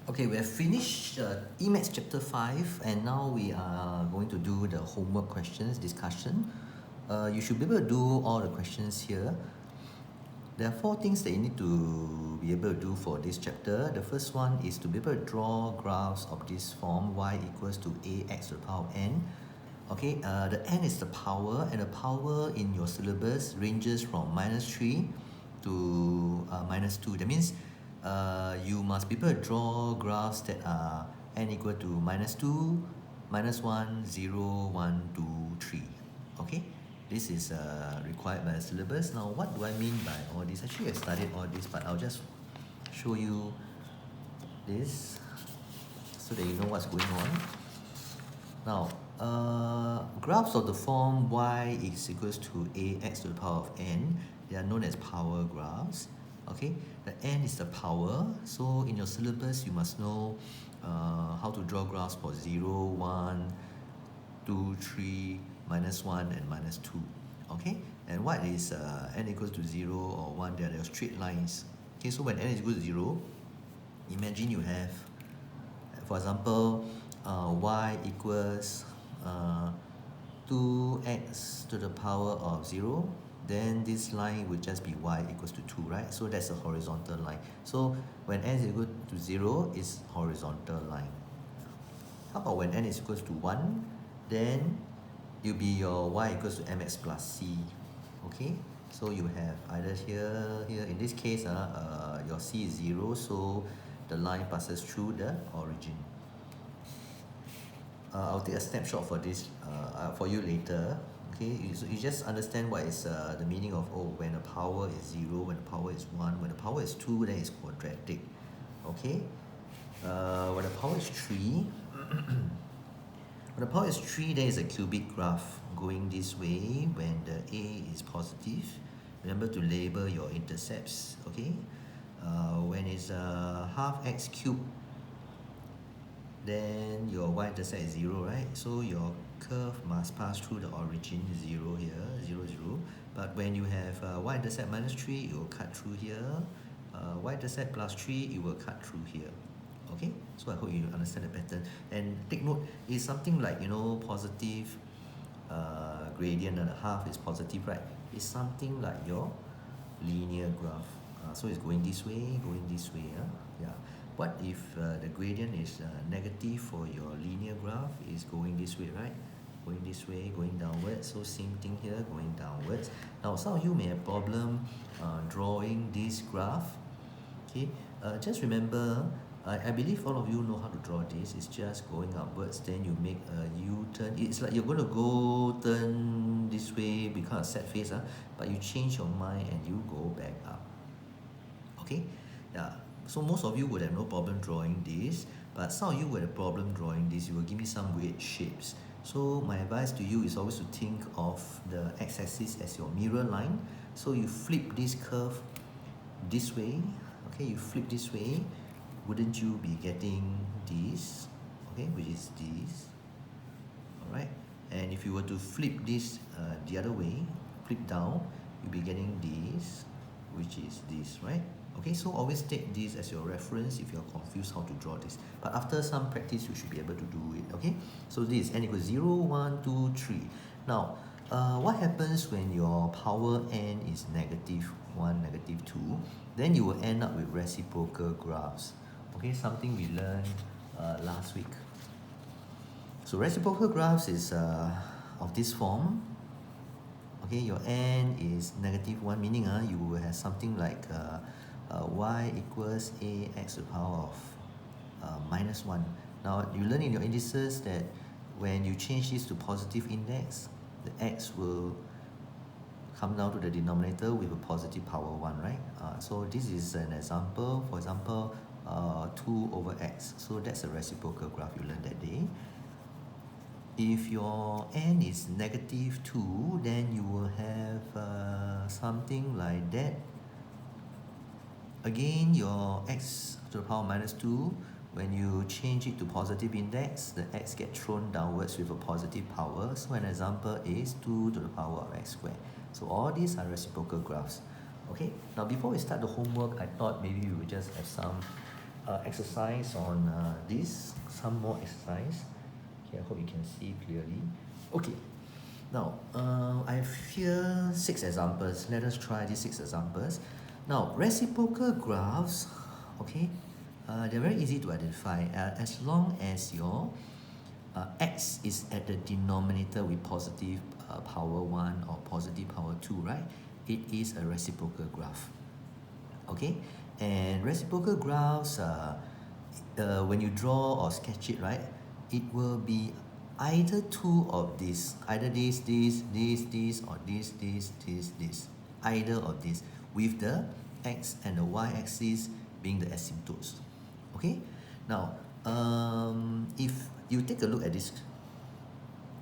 Okay, we have finished Emaths chapter 5 and now we are going to do the homework questions discussion. You should be able to do all the questions here. There are 4 things that you need to be able to do for this chapter. The first one is to be able to draw graphs of this form y equals to ax to the power of n. Okay, the n is the power, and the power in your syllabus ranges from -3 to -2. That means you must be able to draw graphs that are n equal to -2, -1, 0, 1, 2, 3. Okay, this is required by the syllabus. Now, what do I mean by all this? Actually, I studied all this, but I'll just show you this so that you know what's going on. Now, graphs of the form y is equals to ax to the power of n. They are known as power graphs. Okay, the n is the power. So in your syllabus, you must know how to draw graphs for 0, 1, 2, 3, -1, and -2. Okay, and what is n equals to 0 or 1? They are straight lines. Okay, so when n is equal to 0, imagine you have, for example, y equals 2x to the power of 0, then this line would just be y equals to 2, right? So that's a horizontal line. So when n is equal to 0, it's horizontal line. How about when n is equals to 1, then it'll be your y equals to mx plus c. Okay, so you have either here, in this case, your c is 0, so the line passes through the origin. I'll take a snapshot for this for you later. Okay, you just understand what is the meaning of when the power is 0, when the power is 1, when the power is 2, then it's quadratic. Okay, when the power is 3, when the power is 3, then it's a cubic graph going this way. When the a is positive, remember to label your intercepts. Okay, when it's half x cubed, then your y-intercept is 0, right? So your curve must pass through the origin 0 here, 0, 0. But when you have y-intercept -3, it will cut through here. Y-intercept +3, it will cut through here. Okay, so I hope you understand the pattern. And take note, it's something like, positive gradient, and half is positive, right? It's something like your linear graph. So it's going this way, yeah. What if the gradient is negative for your linear graph? Is going this way, right? Going this way, going downwards. So same thing here, going downwards. Now, some of you may have problem drawing this graph. Okay, just remember, I believe all of you know how to draw this. It's just going upwards, then you make a U-turn. It's like you're going to go turn this way, become a set face, but you change your mind and you go back up. Okay, yeah. So most of you would have no problem drawing this, but some of you would have problem drawing this. You will give me some weird shapes. So my advice to you is always to think of the x-axis as your mirror line. So you flip this curve this way. Okay, you flip this way. Wouldn't you be getting this? Okay, which is this. All right. And if you were to flip this the other way, flip down, you'll be getting this, which is this, right? Okay, so always take this as your reference if you're confused how to draw this. But after some practice, you should be able to do it, okay? So this is n equals 0, 1, 2, 3. Now, what happens when your power n is -1, -2? Then you will end up with reciprocal graphs. Okay, something we learned last week. So reciprocal graphs is of this form. Okay, your n is -1, meaning you will have something like y equals ax to the power of -1. Now, you learn in your indices that when you change this to positive index, the x will come down to the denominator with a positive power 1, right? So this is an example. For example, 2 over x. So that's a reciprocal graph you learned that day. If your n is -2, then you will have something like that. Again, your x to the power -2, when you change it to positive index, the x gets thrown downwards with a positive power. So an example is 2 to the power of x squared. So all these are reciprocal graphs. Okay, now before we start the homework, I thought maybe we would just have some exercise on this, some more exercise. Okay, I hope you can see clearly. Okay, now I have here 6 examples. Let us try these 6 examples. Now, reciprocal graphs, okay, they're very easy to identify as long as your x is at the denominator with positive power 1 or positive power 2, right? It is a reciprocal graph. Okay, and reciprocal graphs, when you draw or sketch it, right, it will be either two of these, either this, or this, either of this, with the x and the y-axis being the asymptotes. Okay, now if you take a look at this,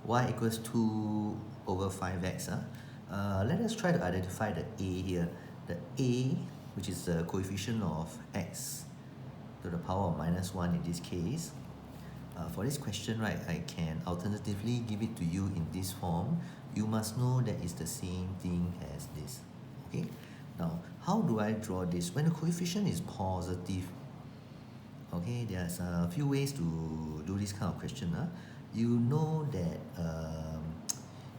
y equals 2 over 5x, let us try to identify the a here. The a, which is the coefficient of x to the power of minus 1 in this case. For this question, right, I can alternatively give it to you in this form. You must know that it's the same thing as this. Okay, now how do I draw this? When the coefficient is positive, okay, there's a few ways to do this kind of question. You know that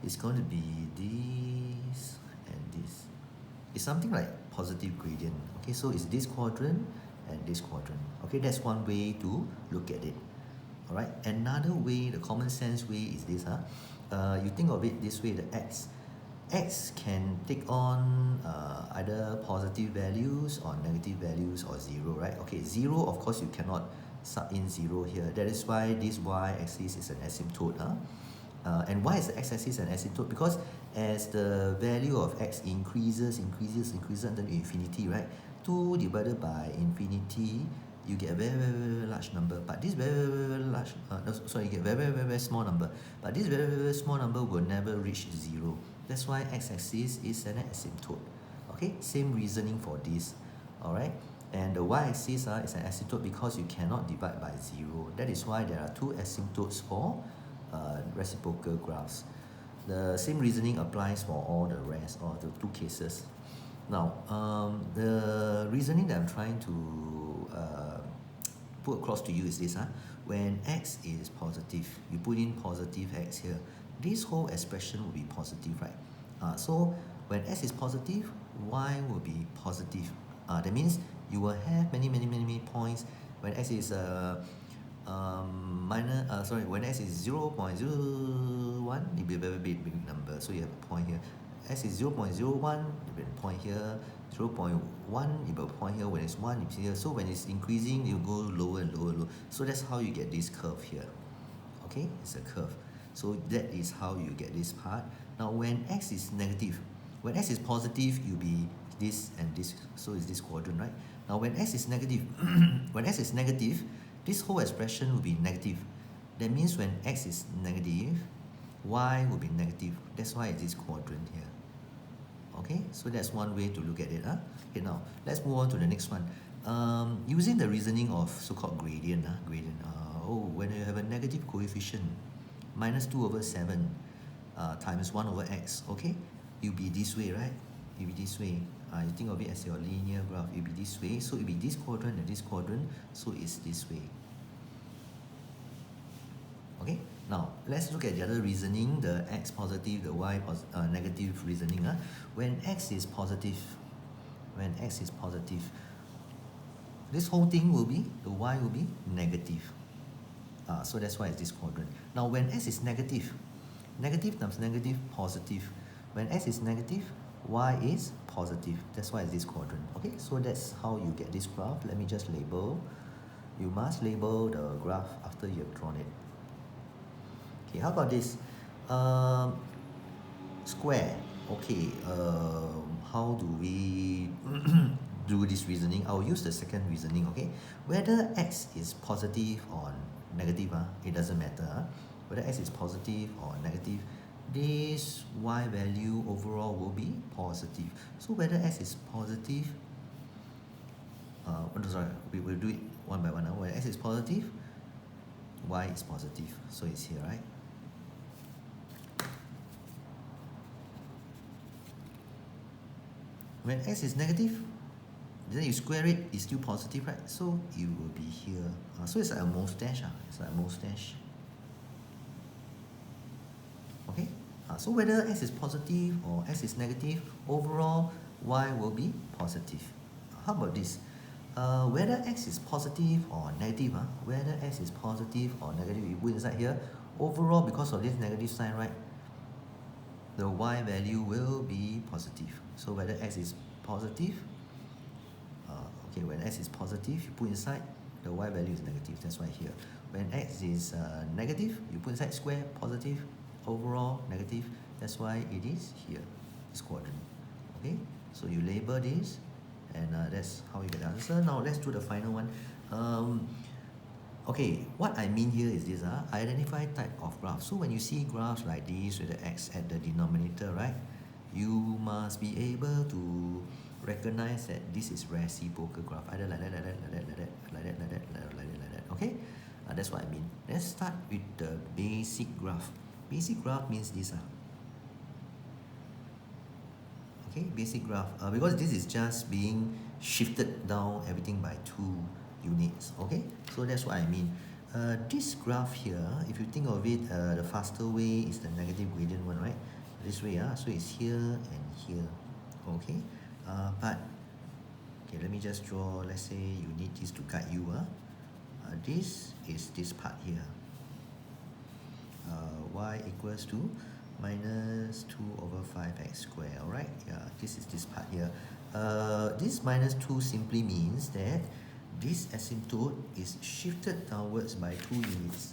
it's going to be this and this. It's something like positive gradient. Okay, so it's this quadrant and this quadrant. Okay, that's one way to look at it. All right, another way, the common sense way is this. You think of it this way: the x can take on either positive values or negative values or 0, right? Okay, 0, of course, you cannot sub in 0 here. That is why this y-axis is an asymptote. And why is the x-axis an asymptote? Because as the value of x increases until infinity, right? 2 divided by infinity, you get a very large number. But this very large, you get very small number. But this very small number will never reach 0. That's why x-axis is an asymptote. Okay, same reasoning for this. All right, and the y-axis is an asymptote because you cannot divide by 0. That is why there are 2 asymptotes for reciprocal graphs. The same reasoning applies for all the rest, or the 2 cases. Now, the reasoning that I'm trying to put across to you is this. When x is positive, you put in positive x here. This whole expression will be positive, right? So when s is positive, y will be positive. That means you will have many points. When s is when s is 0.01, it will be a very big number. So you have a point here. S is 0.01, you have a point here. 0.1, you have a point here. When it's 1, you see here. So when it's increasing, you go lower and lower. So that's how you get this curve here. Okay, it's a curve. So that is how you get this part. Now when x is negative, when x is positive, you'll be this and this. So it's this quadrant, right? Now when x is negative, when x is negative, this whole expression will be negative. That means when x is negative, y will be negative. That's why it's this quadrant here. Okay, so that's one way to look at it. Okay, now let's move on to the next one. Using the reasoning of so-called gradient. When you have a negative coefficient, minus 2 over 7 times 1 over x, okay? It'll be this way, right? It'll be this way. You think of it as your linear graph. It'll be this way. So it'll be this quadrant and this quadrant. So it's this way. Okay? Now, let's look at the other reasoning, the x positive, the y negative reasoning. When x is positive, this whole thing will be, the y will be negative. So that's why it's this quadrant. Now, when s is negative, negative times negative, positive. When s is negative, y is positive. That's why it's this quadrant. Okay, so that's how you get this graph. Let me just label. You must label the graph after you have drawn it. Okay, how about this? Square. Okay, how do we do this reasoning? I'll use the second reasoning, okay? Whether x is positive or negative, it doesn't matter. Whether x is positive or negative, this y value overall will be positive. So whether x is positive, we will do it one by one. When x is positive, y is positive. So it's here, right? When x is negative, then you square it, it's still positive, right? So it will be here. So it's like a mustache. It's like a mustache. Okay. So whether x is positive or x is negative, overall y will be positive. How about this? Whether x is positive or negative, whether x is positive or negative, you put inside here, overall because of this negative sign, right, the y value will be positive. So whether x is positive, okay, when x is positive, you put inside, the y value is negative. That's why here. When x is negative, you put inside square, positive, overall negative. That's why it is here, this quadrant. Okay, so you label this, and that's how you get the answer. Now let's do the final one. Okay, what I mean here is this, identify type of graph. So when you see graphs like this with the x at the denominator, right, you must be able to recognize that this is reciprocal graph, either like that, like that, like that, like that, like that, like that, like that, okay? That's what I mean. Let's start with the basic graph. Basic graph means this. Okay, basic graph. Because this is just being shifted down everything by 2 units. Okay, so that's what I mean. This graph here, if you think of it, the faster way is the negative gradient one, right? This way, so it's here and here. Okay, but okay, let me just draw. Let's say you need this to guide you. This is this part here. Y equals to minus 2 over 5x squared. Alright, yeah, this is this part here. This minus 2 simply means that this asymptote is shifted downwards by 2 units.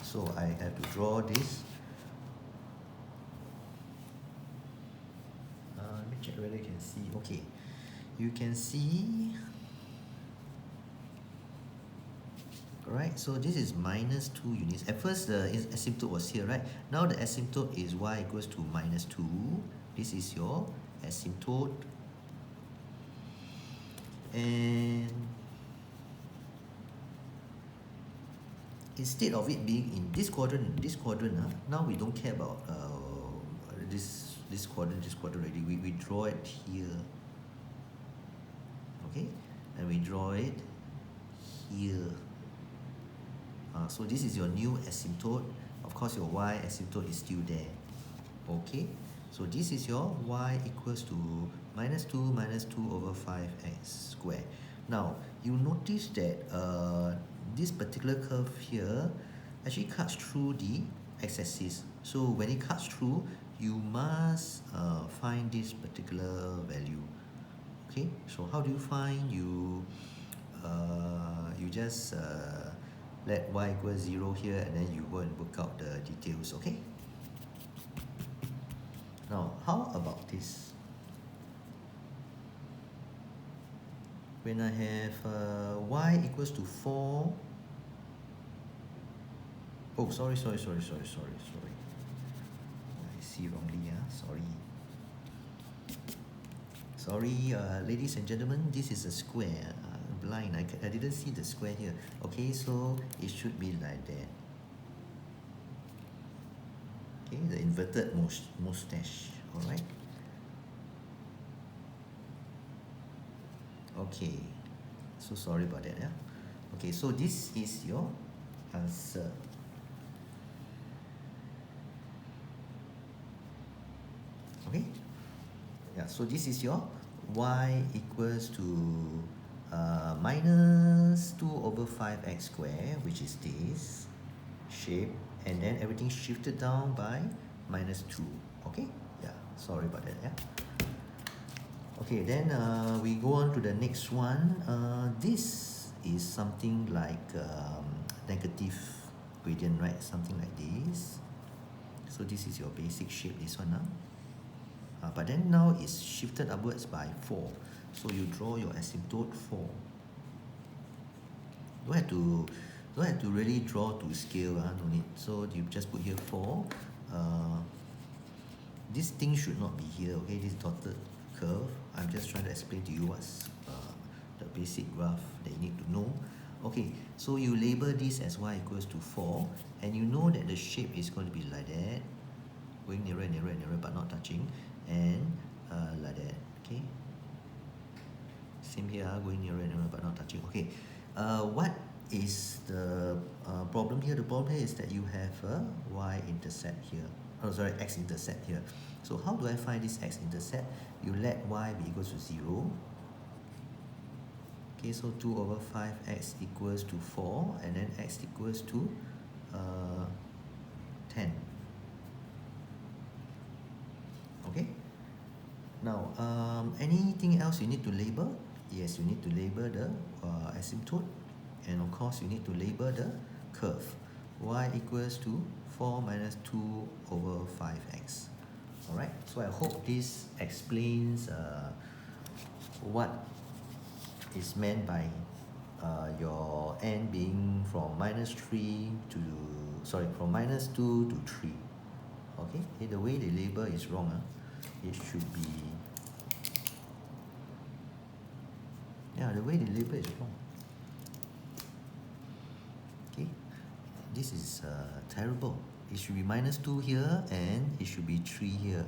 So I have to draw this. Let me check whether you can see. Okay, you can see. Alright, so this is minus 2 units. At first the asymptote was here, right? Now the asymptote is y equals to minus 2. This is your asymptote. And instead of it being in this quadrant, now we don't care about this quadrant already. We draw it here. Okay? And we draw it here. So this is your new asymptote. Of course, your y asymptote is still there. Okay, so this is your y equals to minus 2 over 5x squared. Now, you notice that this particular curve here actually cuts through the x-axis. So when it cuts through, you must find this particular value. Okay, so how do you find? You just let y equals 0 here, and then you go and work out the details. Okay, now how about this? When I have y equals to 4, oh, sorry, I see wrongly, sorry, ladies and gentlemen, this is a square. Blind, I didn't see the square here. Okay, so it should be like that. Okay, the inverted mustache. Alright. Okay, so sorry about that. Okay, so this is your answer. Okay, yeah, so this is your y equals to minus 2 over 5x squared, which is this shape, and then everything shifted down by minus 2. Okay, yeah, sorry about that. Okay, then we go on to the next one. This is something like negative gradient, right? Something like this. So this is your basic shape, this one. But then now it's shifted upwards by 4. So you draw your asymptote 4. Don't have to really draw to scale, no need. So you just put here 4. This thing should not be here, okay? This dotted curve. I'm just trying to explain to you what's the basic graph that you need to know. Okay, so you label this as y equals to 4, and you know that the shape is going to be like that, going nearer and nearer and nearer, but not touching, and like that. Okay, same here, going nearer and nearer but not touching. Okay, what is the problem here? The problem here is that you have a y-intercept here. Oh, sorry, x-intercept here. So how do I find this x-intercept? You let y be equals to 0. Okay, so 2 over 5x equals to 4, and then x equals to 10. Okay. Now, anything else you need to label? Yes, you need to label the asymptote, and of course you need to label the curve. Y equals to 4 minus 2 over 5x. Alright, so I hope this explains what is meant by your n being from from minus 2 to 3. Okay, the way they label is wrong. It should be, the way they label is wrong. Okay, this is terrible. It should be minus 2 here, and it should be 3 here.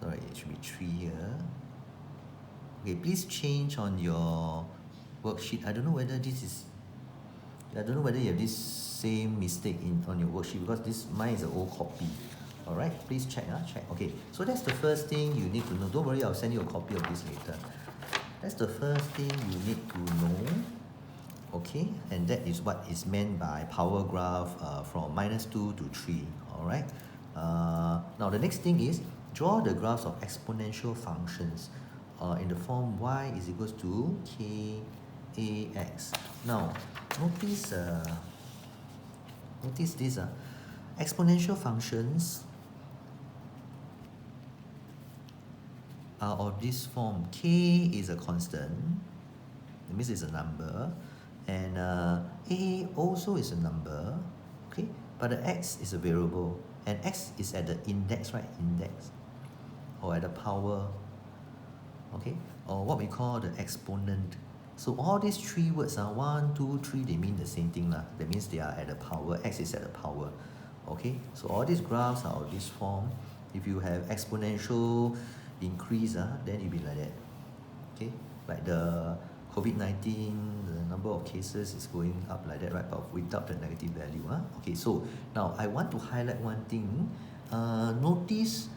Sorry, it should be 3 here. Okay, please change on your worksheet. I don't know whether you have this same mistake on your worksheet, because mine is an old copy. Alright, please check. Okay, so that's the first thing you need to know. Don't worry, I'll send you a copy of this later. That's the first thing you need to know. Okay, and that is what is meant by power graph from minus 2 to 3. Alright, now the next thing is draw the graphs of exponential functions in the form y is equals to k(ax). Now, notice this. Exponential functions are of this form. K is a constant, that means it's a number, and a also is a number, okay, but the x is a variable, and x is at the index, right? Index, or at the power, okay, or what we call the exponent. So all these three words are 1, 2, 3, they mean the same thing. That means they are at the power, x is at the power. Okay, so all these graphs are of this form. If you have exponential increase, then it'll be like that. Okay, like the COVID-19, the number of cases is going up like that, right? But without the negative value. Okay, so now I want to highlight one thing. Notice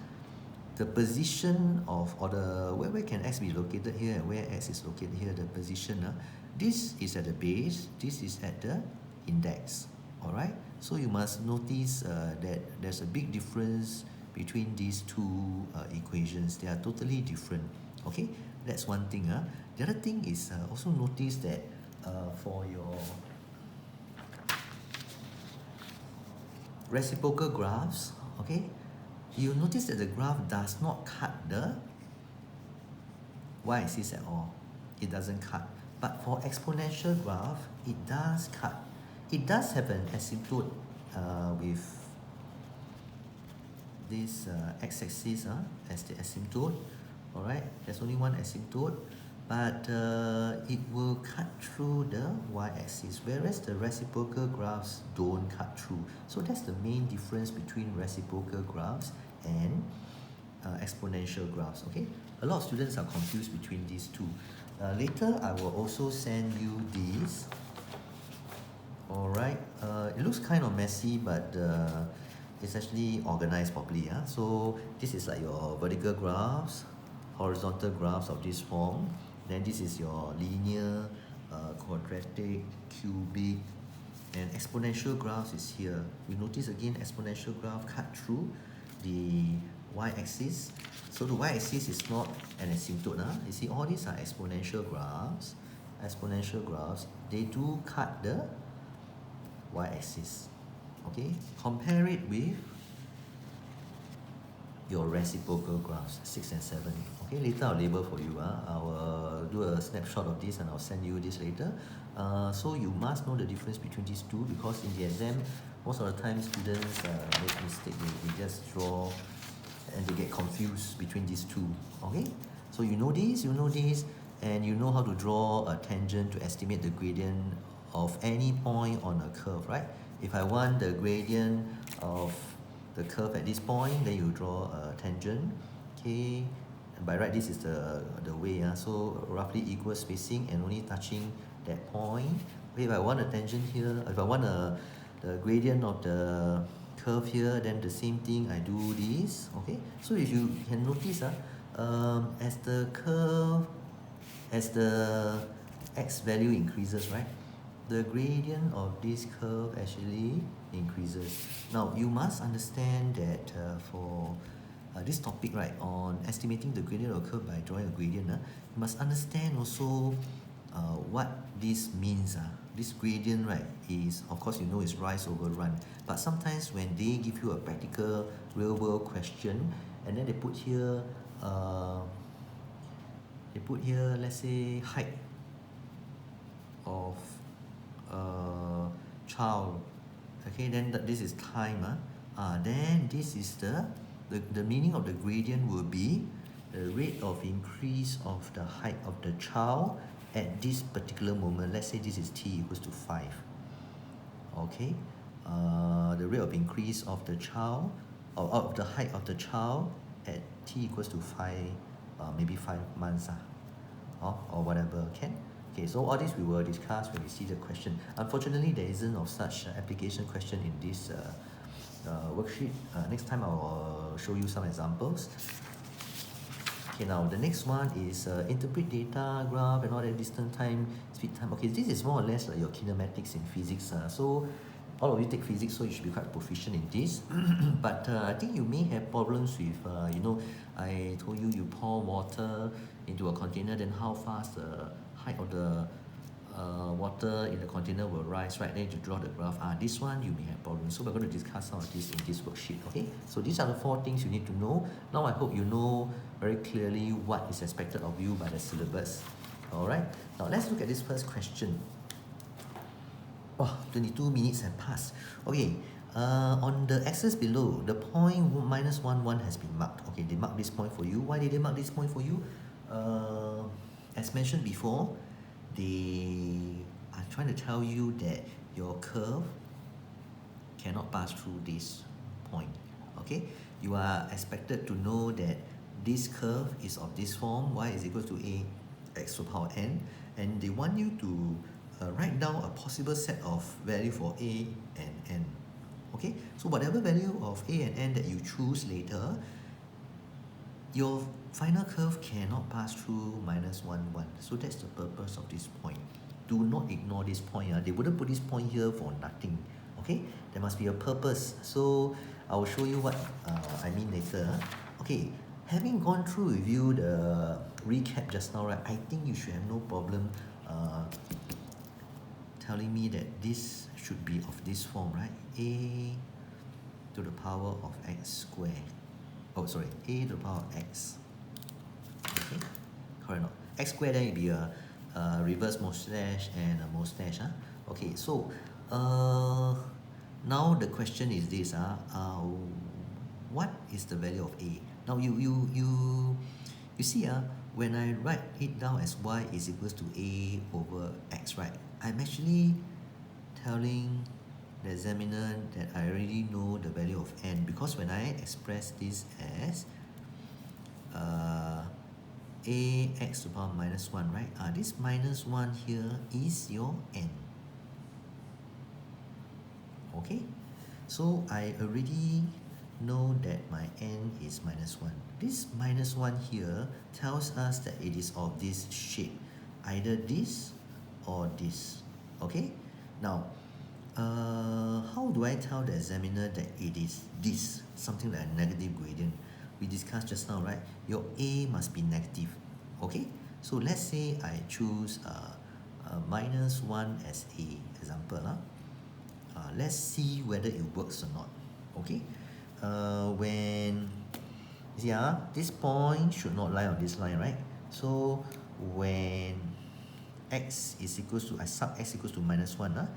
the position of, or the where can x be located here and where x is located here, the position. This is at the base, this is at the index. Alright, so you must notice that there's a big difference between these two equations. They are totally different. Okay, that's one thing. The other thing is also notice that for your reciprocal graphs, okay, you notice that the graph does not cut the y-axis at all. It doesn't cut. But for exponential graph, it does cut. It does have an asymptote with this x-axis as the asymptote. Alright, there's only one asymptote, but it will cut through the y-axis, whereas the reciprocal graphs don't cut through. So that's the main difference between reciprocal graphs and exponential graphs. Okay, a lot of students are confused between these two. Later, I will also send you these. Alright, it looks kind of messy, but it's actually organized properly. So this is like your vertical graphs, horizontal graphs of this form. Then this is your linear, quadratic, cubic, and exponential graphs is here. You notice again, exponential graph cut through the y-axis. So the y-axis is not an asymptote. You see, all these are exponential graphs. Exponential graphs, they do cut the y-axis. Okay, compare it with your reciprocal graphs 6 and 7. Okay, later I'll label for you. I will do a snapshot of this and I'll send you this later. So you must know the difference between these two, because in the exam most of the time students make mistake. They just draw and they get confused between these two. Okay, so you know this, and you know how to draw a tangent to estimate the gradient of any point on a curve, right? If I want the gradient of the curve at this point, then you draw a tangent. Okay, by right this is the way, so roughly equal spacing and only touching that point. Okay, if I want a tangent here, if I want the gradient of the curve here, then the same thing, I do this. Okay, so if you can notice, as the curve, as the x value increases, right, the gradient of this curve actually increases. Now you must understand that for this topic, right, on estimating the gradient of a curve by drawing a gradient, you must understand also what this means. This gradient, right, is, of course, you know, is rise over run. But sometimes when they give you a practical real world question, and then they put here, let's say, height of child. Okay, then this is time. Then this is the meaning of the gradient will be the rate of increase of the height of the child at this particular moment. Let's say this is t equals to 5. Okay, the rate of increase of the child, of the height of the child at t equals to 5, maybe 5 months, or whatever. Okay, so all this we will discuss when we see the question. Unfortunately, there isn't of such application question in this worksheet. Next time I will show you some examples. Okay, now the next one is interpret data, graph, and all that, distance, time, speed, time. Okay, this is more or less like your kinematics in physics. So all of you take physics, so you should be quite proficient in this. But I think you may have problems with, I told you, you pour water into a container, then how fast the height of the water in the container will rise, right? Then you draw the graph. This one you may have problems. So we're going to discuss some of this in this worksheet. Okay, so these are the 4 things you need to know. Now I hope you know very clearly what is expected of you by the syllabus. Alright, now let's look at this first question. 22 minutes have passed. Okay, on the axis below, the point minus 1, 1 has been marked. Okay, they marked this point for you. Why did they mark this point for you? As mentioned before, they are trying to tell you that your curve cannot pass through this point. Okay, you are expected to know that this curve is of this form, y is equal to a x to the power n, and they want you to write down a possible set of value for a and n. Okay, so whatever value of a and n that you choose later, your final curve cannot pass through minus 1, 1. So that's the purpose of this point. Do not ignore this point. They wouldn't put this point here for nothing. Okay, there must be a purpose. So I will show you what I mean later. Okay, having gone through with you the recap just now, right, I think you should have no problem telling me that this should be of this form, right? A to the power of x squared. A to the power of x. Okay, correct or not? X squared, then it will be a reverse mustache and a mustache. Okay, so now the question is this. What is the value of a? Now you see, when I write it down as y is equals to a over x, right, I'm actually telling the examiner that I already know the value of n, because when I express this as a x to the power minus 1, right, this minus 1 here is your n. Okay, so I already know that my n is minus 1. This minus 1 here tells us that it is of this shape, either this or this. Okay, now how do I tell the examiner that it is this, something like a negative gradient? We discussed just now, right? Your a must be negative. Okay, so let's say I choose minus 1 as a example. Let's see whether it works or not. Okay, when you see, this point should not lie on this line, right? So when x is equals to, I sub x equals to minus 1,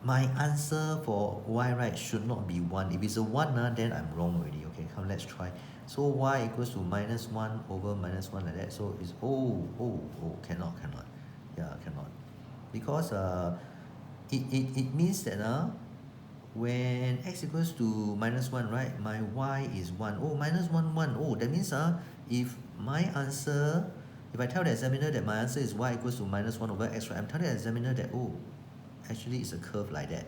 my answer for y, right, should not be 1. If it's a 1, then I'm wrong already. Okay, come, let's try. So y equals to minus 1 over minus 1 like that. So it's cannot. Yeah, cannot. Because it means that when x equals to minus 1, right, my y is 1. Minus 1, 1. That means if my answer, if I tell the examiner that my answer is y equals to minus 1 over x, right, I'm telling the examiner that, oh, actually it's a curve like that,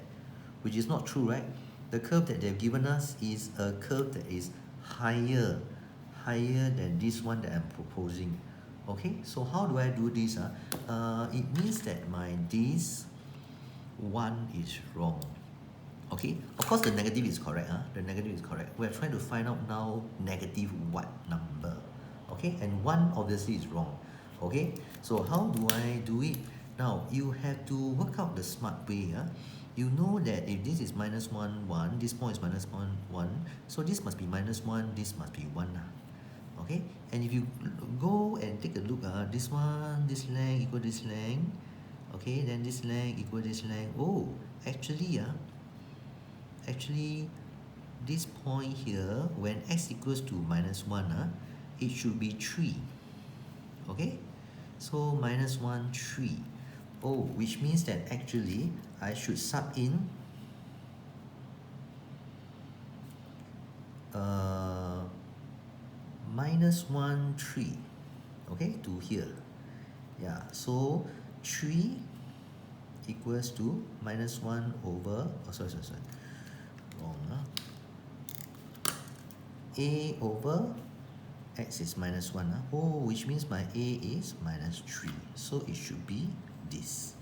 which is not true, right? The curve that they've given us is a curve that is higher than this one that I'm proposing. Okay, so how do I do this? It means that my this one is wrong. Okay, of course the negative is correct. The negative is correct. We're trying to find out now negative what number. Okay, and one obviously is wrong. Okay, so how do I do it? Now you have to work out the smart way. You know that if this is minus 1, 1, this point is minus 1, 1, so this must be minus 1, this must be 1. Okay, and if you go and take a look, this one, this length equal this length, okay, then this length equal this length. Oh, actually this point here, when x equals to minus 1, it should be 3. Okay, so minus 1, 3. Oh, which means that actually I should sub in minus 1, 3, okay, to here. Yeah, so 3 equals to minus 1 over, sorry, wrong. A over x is minus 1. Oh, which means my A is minus 3. So it should be this.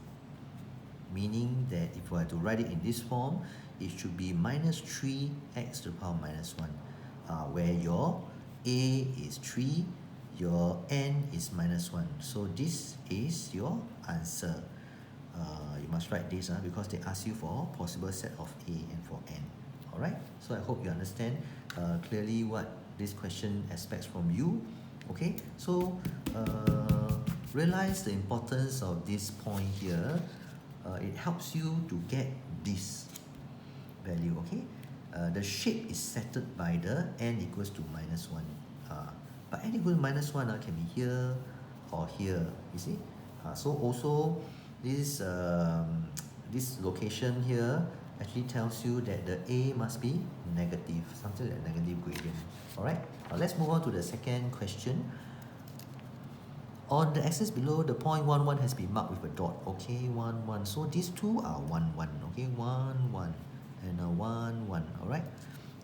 Meaning that if I were to write it in this form, it should be minus 3x to the power minus 1. Where your A is 3, your N is minus 1. So this is your answer. You must write this because they ask you for possible set of A and for N. Alright, so I hope you understand clearly what this question expects from you. Okay, so realize the importance of this point here. It helps you to get this value. Okay, the shape is settled by the n equals to minus 1. But n equals to minus 1 can be here or here, you see. So also this this location here actually tells you that the A must be negative, something like negative gradient. Alright, let's move on to the second question. On the axis below, the point 1, 1 has been marked with a dot. Okay, 1, 1. So these two are 1, 1. Okay, 1, 1 and a 1, 1. Alright,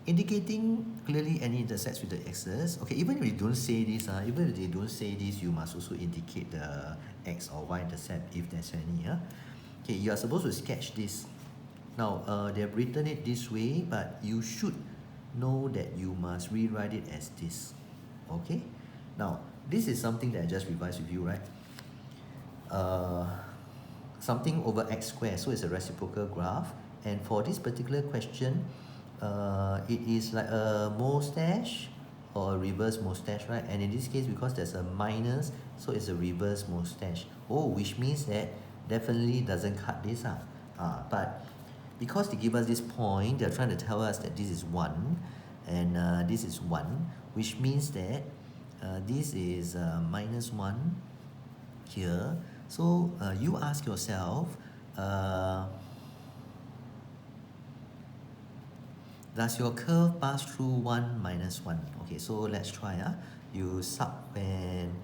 indicating clearly any intersects with the axis. Okay, even if you don't say this, even if they don't say this, you must also indicate the x or y intercept if there's any. Okay, you are supposed to sketch this. Now, they have written it this way, but you should know that you must rewrite it as this. Okay, now this is something that I just revised with you, right? Something over x squared, so it's a reciprocal graph. And for this particular question, it is like a mustache or a reverse mustache, right? And in this case, because there's a minus, so it's a reverse mustache. Oh, which means that definitely doesn't cut this. But because they give us this point, they're trying to tell us that this is 1 and this is 1, which means that this is minus 1 here. So you ask yourself, does your curve pass through 1, minus 1? Okay, so let's try. You sub in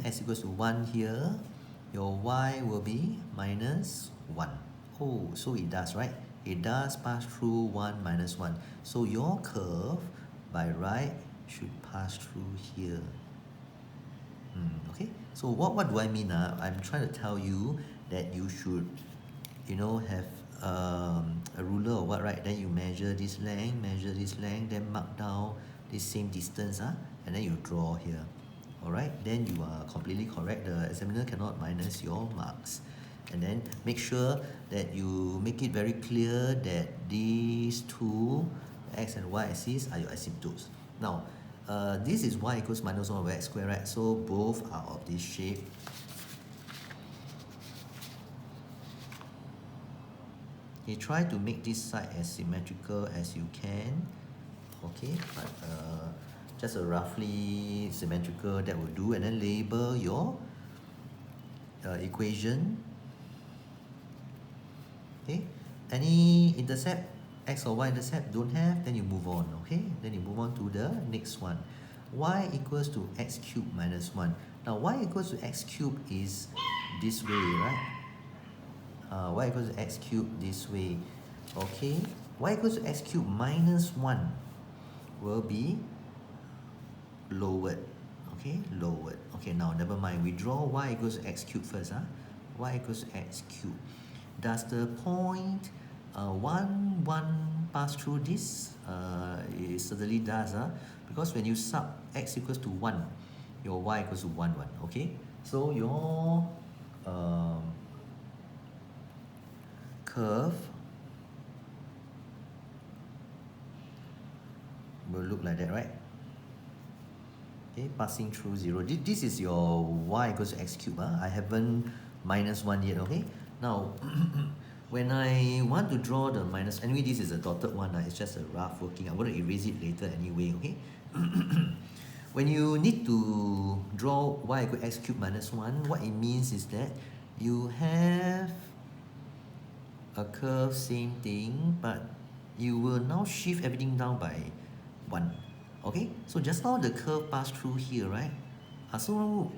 x equals to 1 here, your y will be minus 1. Oh, so it does, right? It does pass through 1, minus 1. So your curve, by right, should pass through here. Okay, so what do I mean? I'm trying to tell you that you should, have a ruler or what, right? Then you measure this length, then mark down this same distance, and then you draw here. Alright, then you are completely correct. The examiner cannot minus your marks. And then make sure that you make it very clear that these two, x and y axis, are your asymptotes. Now, this is y equals minus 1 over x squared, right? So both are of this shape. You try to make this side as symmetrical as you can. Okay, but just a roughly symmetrical, that will do. And then label your equation. Okay, any intercept, x or y intercept, don't have, then you move on. Okay, then you move on to the next one. y equals to x cubed minus 1. Now y equals to x cubed is this way, right? Y equals to x cubed this way. Okay, y equals to x cubed minus 1 will be lowered. Okay, lowered. Okay, now never mind. We draw y equals to x cubed first. Y equals to x cubed. Does the point 1 pass through this? It certainly does. Because when you sub x equals to 1, your y equals to 1, 1. Okay, so your curve will look like that, right? Okay, passing through 0. This is your y equals to x cubed. I haven't minus 1 yet, okay? Now, when I want to draw the minus, anyway, this is a dotted one. It's just a rough working. I'm going to erase it later anyway, okay? When you need to draw y equals x cubed minus 1, what it means is that you have a curve, same thing, but you will now shift everything down by 1. Okay, so just now the curve passed through here, right? So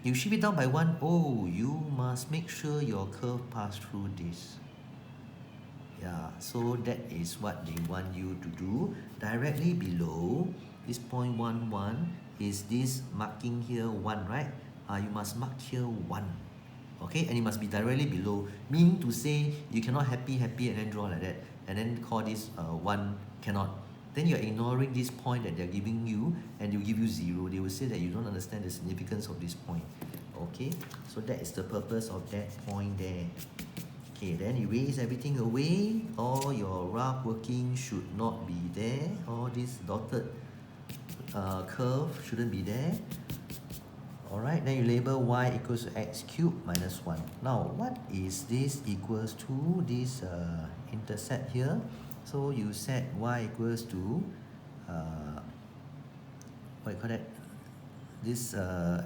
you shift it down by 1. Oh, you must make sure your curve pass through this. Yeah, so that is what they want you to do. Directly below this point 1, 1 is this marking here 1, right? You must mark here 1. Okay, and it must be directly below. Meaning to say you cannot happy and then draw like that and then call this 1 cannot. Then you're ignoring this point that they're giving you and they'll give you 0. They will say that you don't understand the significance of this point. Okay, so that is the purpose of that point there. Okay, then erase everything away. All your rough working should not be there. All this dotted curve shouldn't be there. Alright, then you label y equals to x cubed minus 1. Now, what is this equals to, this intercept here? So you set y equals to, what you call that? This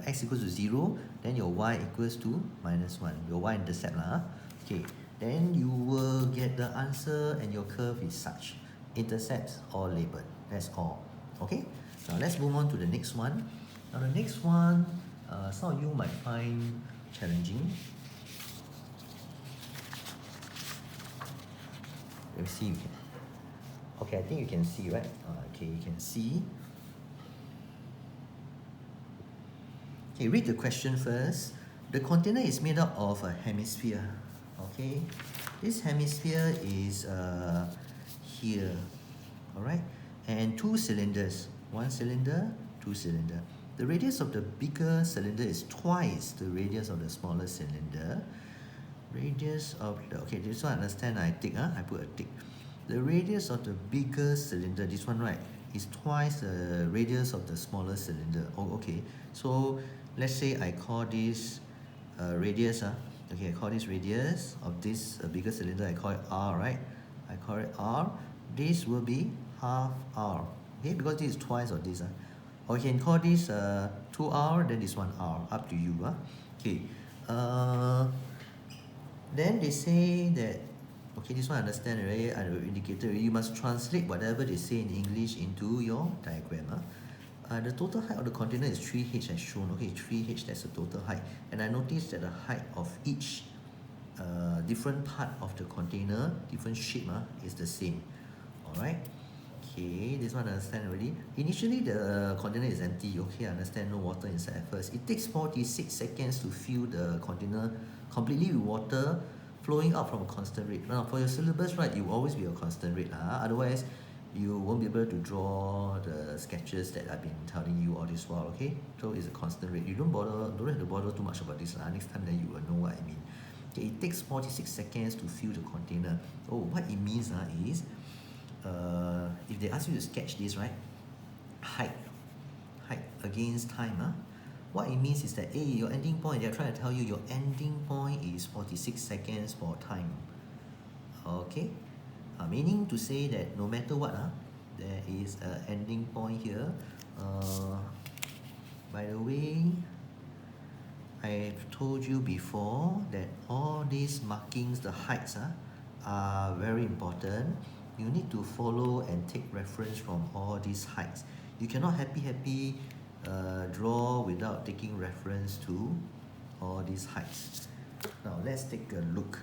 x equals to 0, then your y equals to minus 1. Your y-intercept lah. Okay, then you will get the answer and your curve is such. Intercepts all labeled. That's all. Okay, now let's move on to the next one. Now the next one, some of you might find challenging. Let me see. Okay, I think you can see, right? Okay, you can see. Okay, read the question first. The container is made up of a hemisphere. Okay, this hemisphere is here. All right, and 2 cylinders. 1 cylinder, 2 cylinder. The radius of the bigger cylinder is twice the radius of the smaller cylinder. Radius of the, okay, this one I understand. I put a tick. The radius of the bigger cylinder, this one, right, is twice the radius of the smaller cylinder. Oh, okay. So let's say I call this radius. Okay, I call this radius of this bigger cylinder. I call it R, right? I call it R. This will be half R. Okay, because this is twice of this. Or you can call this 2R, then this one R. Up to you. Okay. Then they say that, okay, this one I understand already. I indicated already. You must translate whatever they say in English into your diagram. The total height of the container is 3h as shown. Okay, 3h, that's the total height. And I noticed that the height of each different part of the container, different shape, is the same. Alright. Okay, this one I understand already. Initially, the container is empty. Okay, I understand, no water inside at first. It takes 46 seconds to fill the container completely with water flowing out from a constant rate. Now, for your syllabus, right, it will always be a constant rate. Otherwise, you won't be able to draw the sketches that I've been telling you all this while, okay? So it's a constant rate. You don't have to bother too much about this. Next time then you will know what I mean. Okay, it takes 46 seconds to fill the container. Oh, what it means is, if they ask you to sketch this, right, height against time, what it means is that, hey, your ending point, they're trying to tell you your ending point is 46 seconds for time. Okay, meaning to say that no matter what, there is an ending point here. By the way, I've told you before that all these markings, the heights, are very important. You need to follow and take reference from all these heights. You cannot happy draw without taking reference to all these heights. Now let's take a look.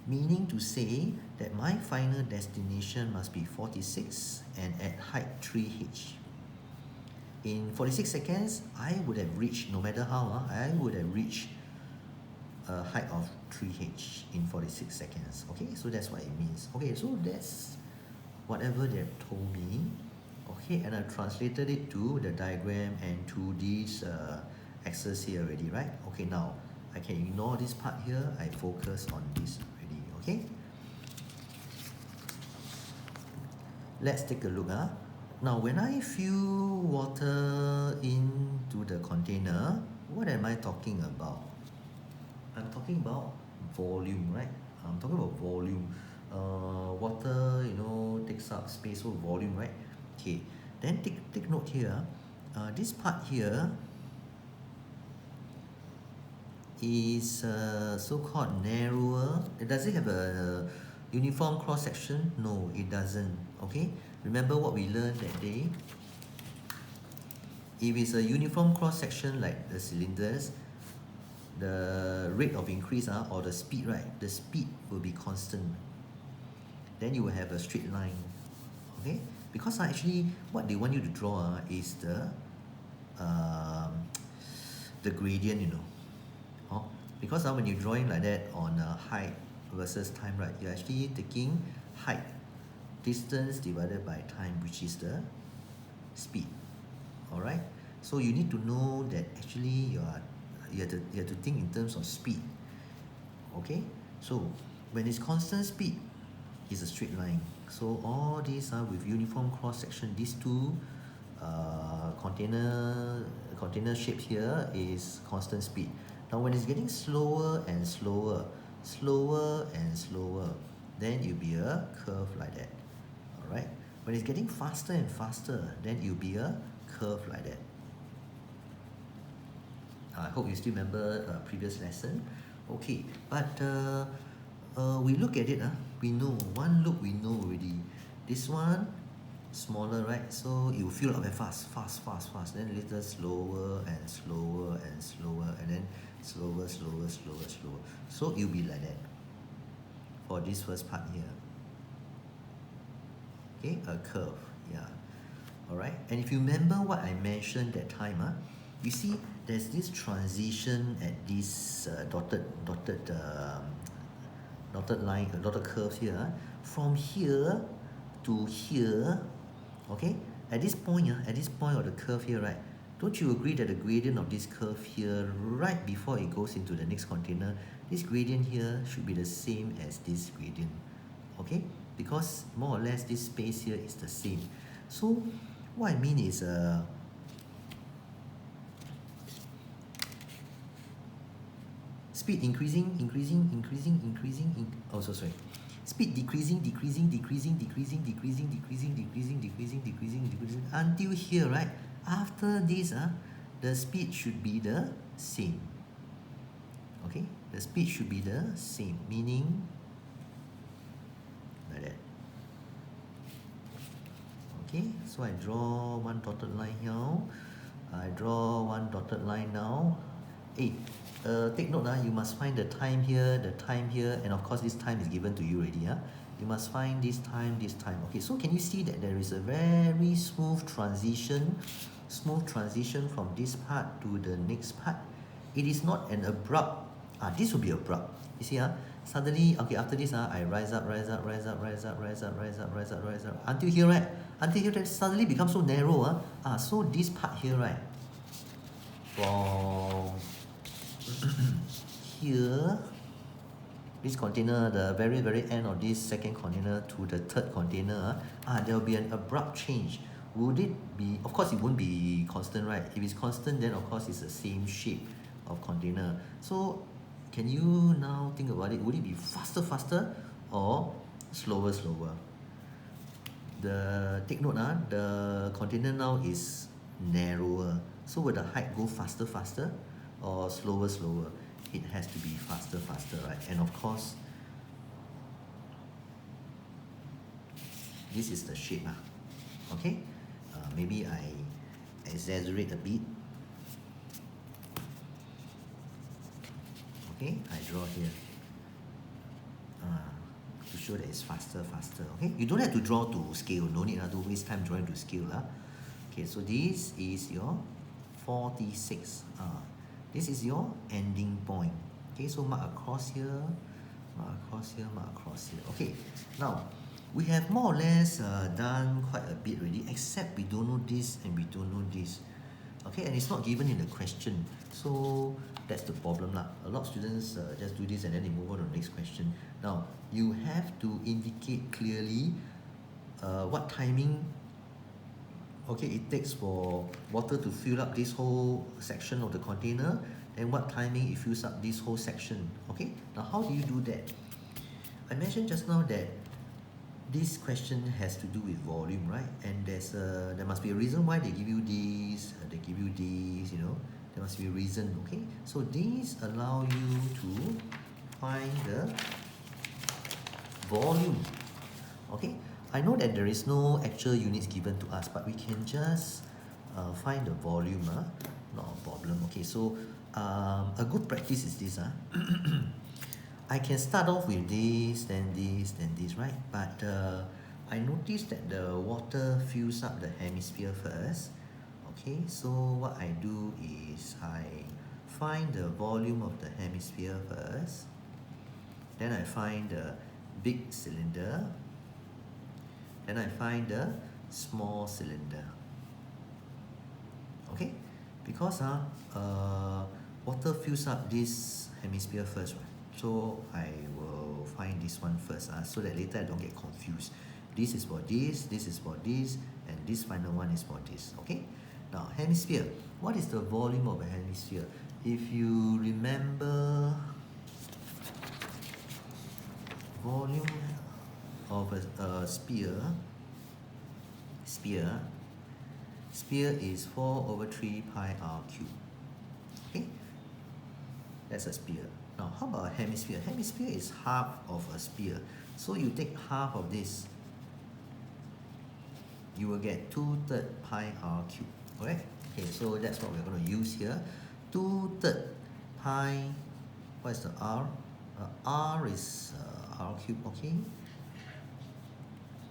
Meaning to say that my final destination must be 46 and at height 3h. In 46 seconds, I would have reached, no matter how, I would have reached a height of 3h in 46 seconds. Okay, so that's what it means. Okay, so that's whatever they've told me. Okay, and I've translated it to the diagram and to these axes here already, right? Okay, now I can ignore this part here. I focus on this already. Okay, let's take a look. Now, when I fill water into the container, what am I talking about? I'm talking about volume, right? I'm talking about volume. Water, takes up space, so volume, right? Okay, then take note here. This part here is so-called narrower. Does it have a uniform cross section? No, it doesn't. Okay, remember what we learned that day? If it's a uniform cross section like the cylinders, the rate of increase or the speed, right? The speed will be constant. Then you will have a straight line. Okay, because actually what they want you to draw is the gradient, because when you're drawing like that on height versus time, right, you're actually taking height, distance divided by time, which is the speed. All right, so you need to know that actually you have to think in terms of speed. Okay, so when it's constant speed, it's a straight line. So all these are with uniform cross section. These two container shapes here is constant speed. Now when it's getting slower and slower, then it'll be a curve like that. All right. When it's getting faster and faster, then it'll be a curve like that. I hope you still remember previous lesson. Okay, but we look at it. We know one look. We know already. This one smaller, right? So it will fill up very fast. Then later slower and slower and slower, and then slower. So it will be like that for this first part here. Okay, a curve. Yeah. All right. And if you remember what I mentioned that time, you see there's this transition at this dotted line, dotted curve here. From here to here, okay, at this point of the curve here, right, don't you agree that the gradient of this curve here, right before it goes into the next container, this gradient here should be the same as this gradient, okay, because more or less this space here is the same. So what I mean is speed increasing, speed decreasing until here, right? After this, the speed should be the same. Okay, the speed should be the same, meaning like that. Okay, so I draw one dotted line here. I draw one dotted line now. Hey, take note, you must find the time here, and of course this time is given to you already. You must find this time. Okay, so can you see that there is a very smooth transition from this part to the next part? It is not an abrupt. This will be abrupt. You see, suddenly, okay, after this, I rise up until here, right? Until here, that suddenly becomes so narrow. So this part here, right, from here, this container, the very end of this second container to the third container, there will be an abrupt change. Would it be? Of course, it won't be constant, right? If it's constant, then of course it's the same shape of container. So, can you now think about it? Would it be faster, or slower? Take note, the container now is narrower. So will the height go faster, or slower? It has to be faster, right? And of course, this is the shape. Okay, maybe I exaggerate a bit. Okay, I draw here to show that it's faster. Okay, you don't have to draw to scale, no need to waste time drawing to scale. Okay, so this is your 46. This is your ending point. Okay, so mark across here, mark across here, mark across here. Okay, now we have more or less done quite a bit already, except we don't know this and we don't know this. Okay, and it's not given in the question, so that's the problem lah. A lot of students just do this and then they move on to the next question. Now you have to indicate clearly what timing it takes for water to fill up this whole section of the container, and what timing it fills up this whole section. Okay, now how do you do that? I mentioned just now that this question has to do with volume, right? And there must be a reason why they give you this, they give you this, there must be a reason. Okay, so these allow you to find the volume. Okay, I know that there is no actual units given to us, but we can just find the volume. Not a problem. Okay, so a good practice is this. I can start off with this, then this, right? But I noticed that the water fills up the hemisphere first. Okay, so what I do is I find the volume of the hemisphere first. Then I find the big cylinder. Then I find the small cylinder. Okay, because water fills up this hemisphere first, right? So I will find this one first, so that later I don't get confused. This is for this is for this, and this final one is for this. Okay, now hemisphere. What is the volume of a hemisphere? If you remember, volume of a sphere is 4/3 pi r cubed. Okay, that's a sphere. Now how about a hemisphere? Hemisphere is half of a sphere, so you take half of this, you will get 2/3 pi r cubed. Alright, okay, so that's what we're going to use here. 2/3 pi, what is the r? R is r cubed. Okay,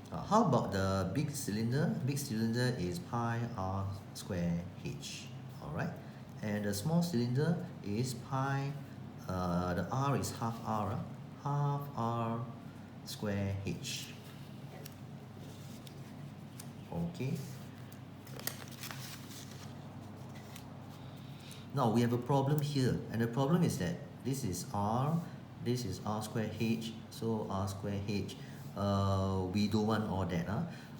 how about the big cylinder? Big cylinder is pi r square h. Alright, and the small cylinder is pi, the r is half r, half r square h. Okay, now we have a problem here, and the problem is that this is r square h, so r square h. We don't want all that.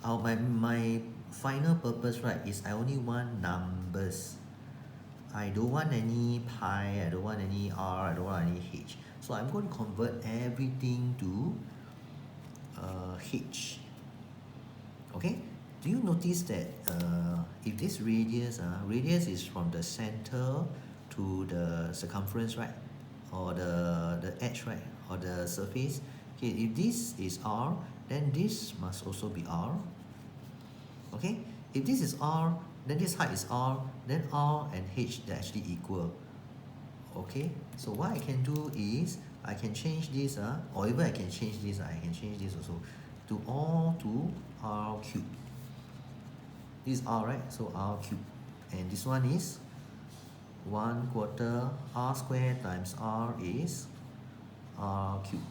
My final purpose, right, is I only want numbers. I don't want any pi, I don't want any r, I don't want any h. So I'm going to convert everything to h. Okay, do you notice that if this radius is from the center to the circumference, right, or the edge, right, or the surface? Okay, if this is r, then this must also be r. Okay, if this is r, then this height is r, then r and h, they're actually equal. Okay, so what I can do is I can change this, or even I can change this, I can change this also to all to r cubed. This is r, right? So r cubed, and this one is 1/4 r squared times r is r cubed.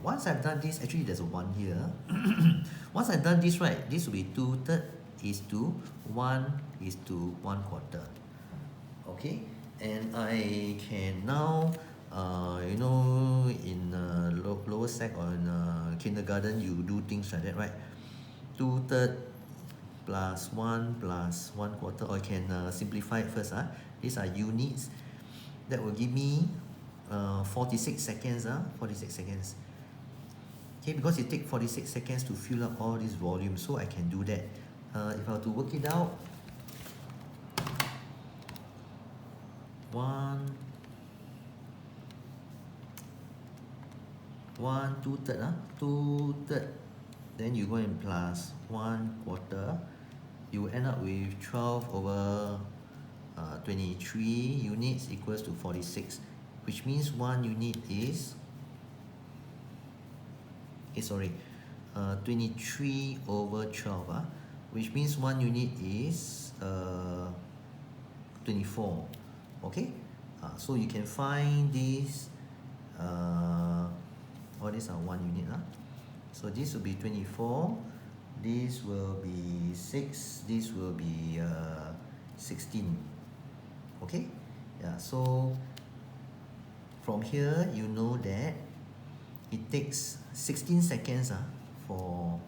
Once I've done this, actually there's a 1 here. Once I've done this, right, this will be 2/3 is to 1 is to 1/4. Okay, and I can now, in lower sec or in kindergarten, you do things like that, right? 2/3 plus 1 plus 1/4, or I can simplify it first. These are units. That will give me 46 seconds. 46 seconds. Okay, because it takes 46 seconds to fill up all this volume, so I can do that. If I were to work it out, 2/3, then you go and plus 1/4. you will end up with 12 over 23 units equals to 46, which means 1 unit is, 23 over 12, which means 1 unit is 24. Okay, so you can find this, all these are 1 unit. So this will be 24, this will be 6, this will be 16. Okay, yeah, so from here you know that it takes 16 seconds for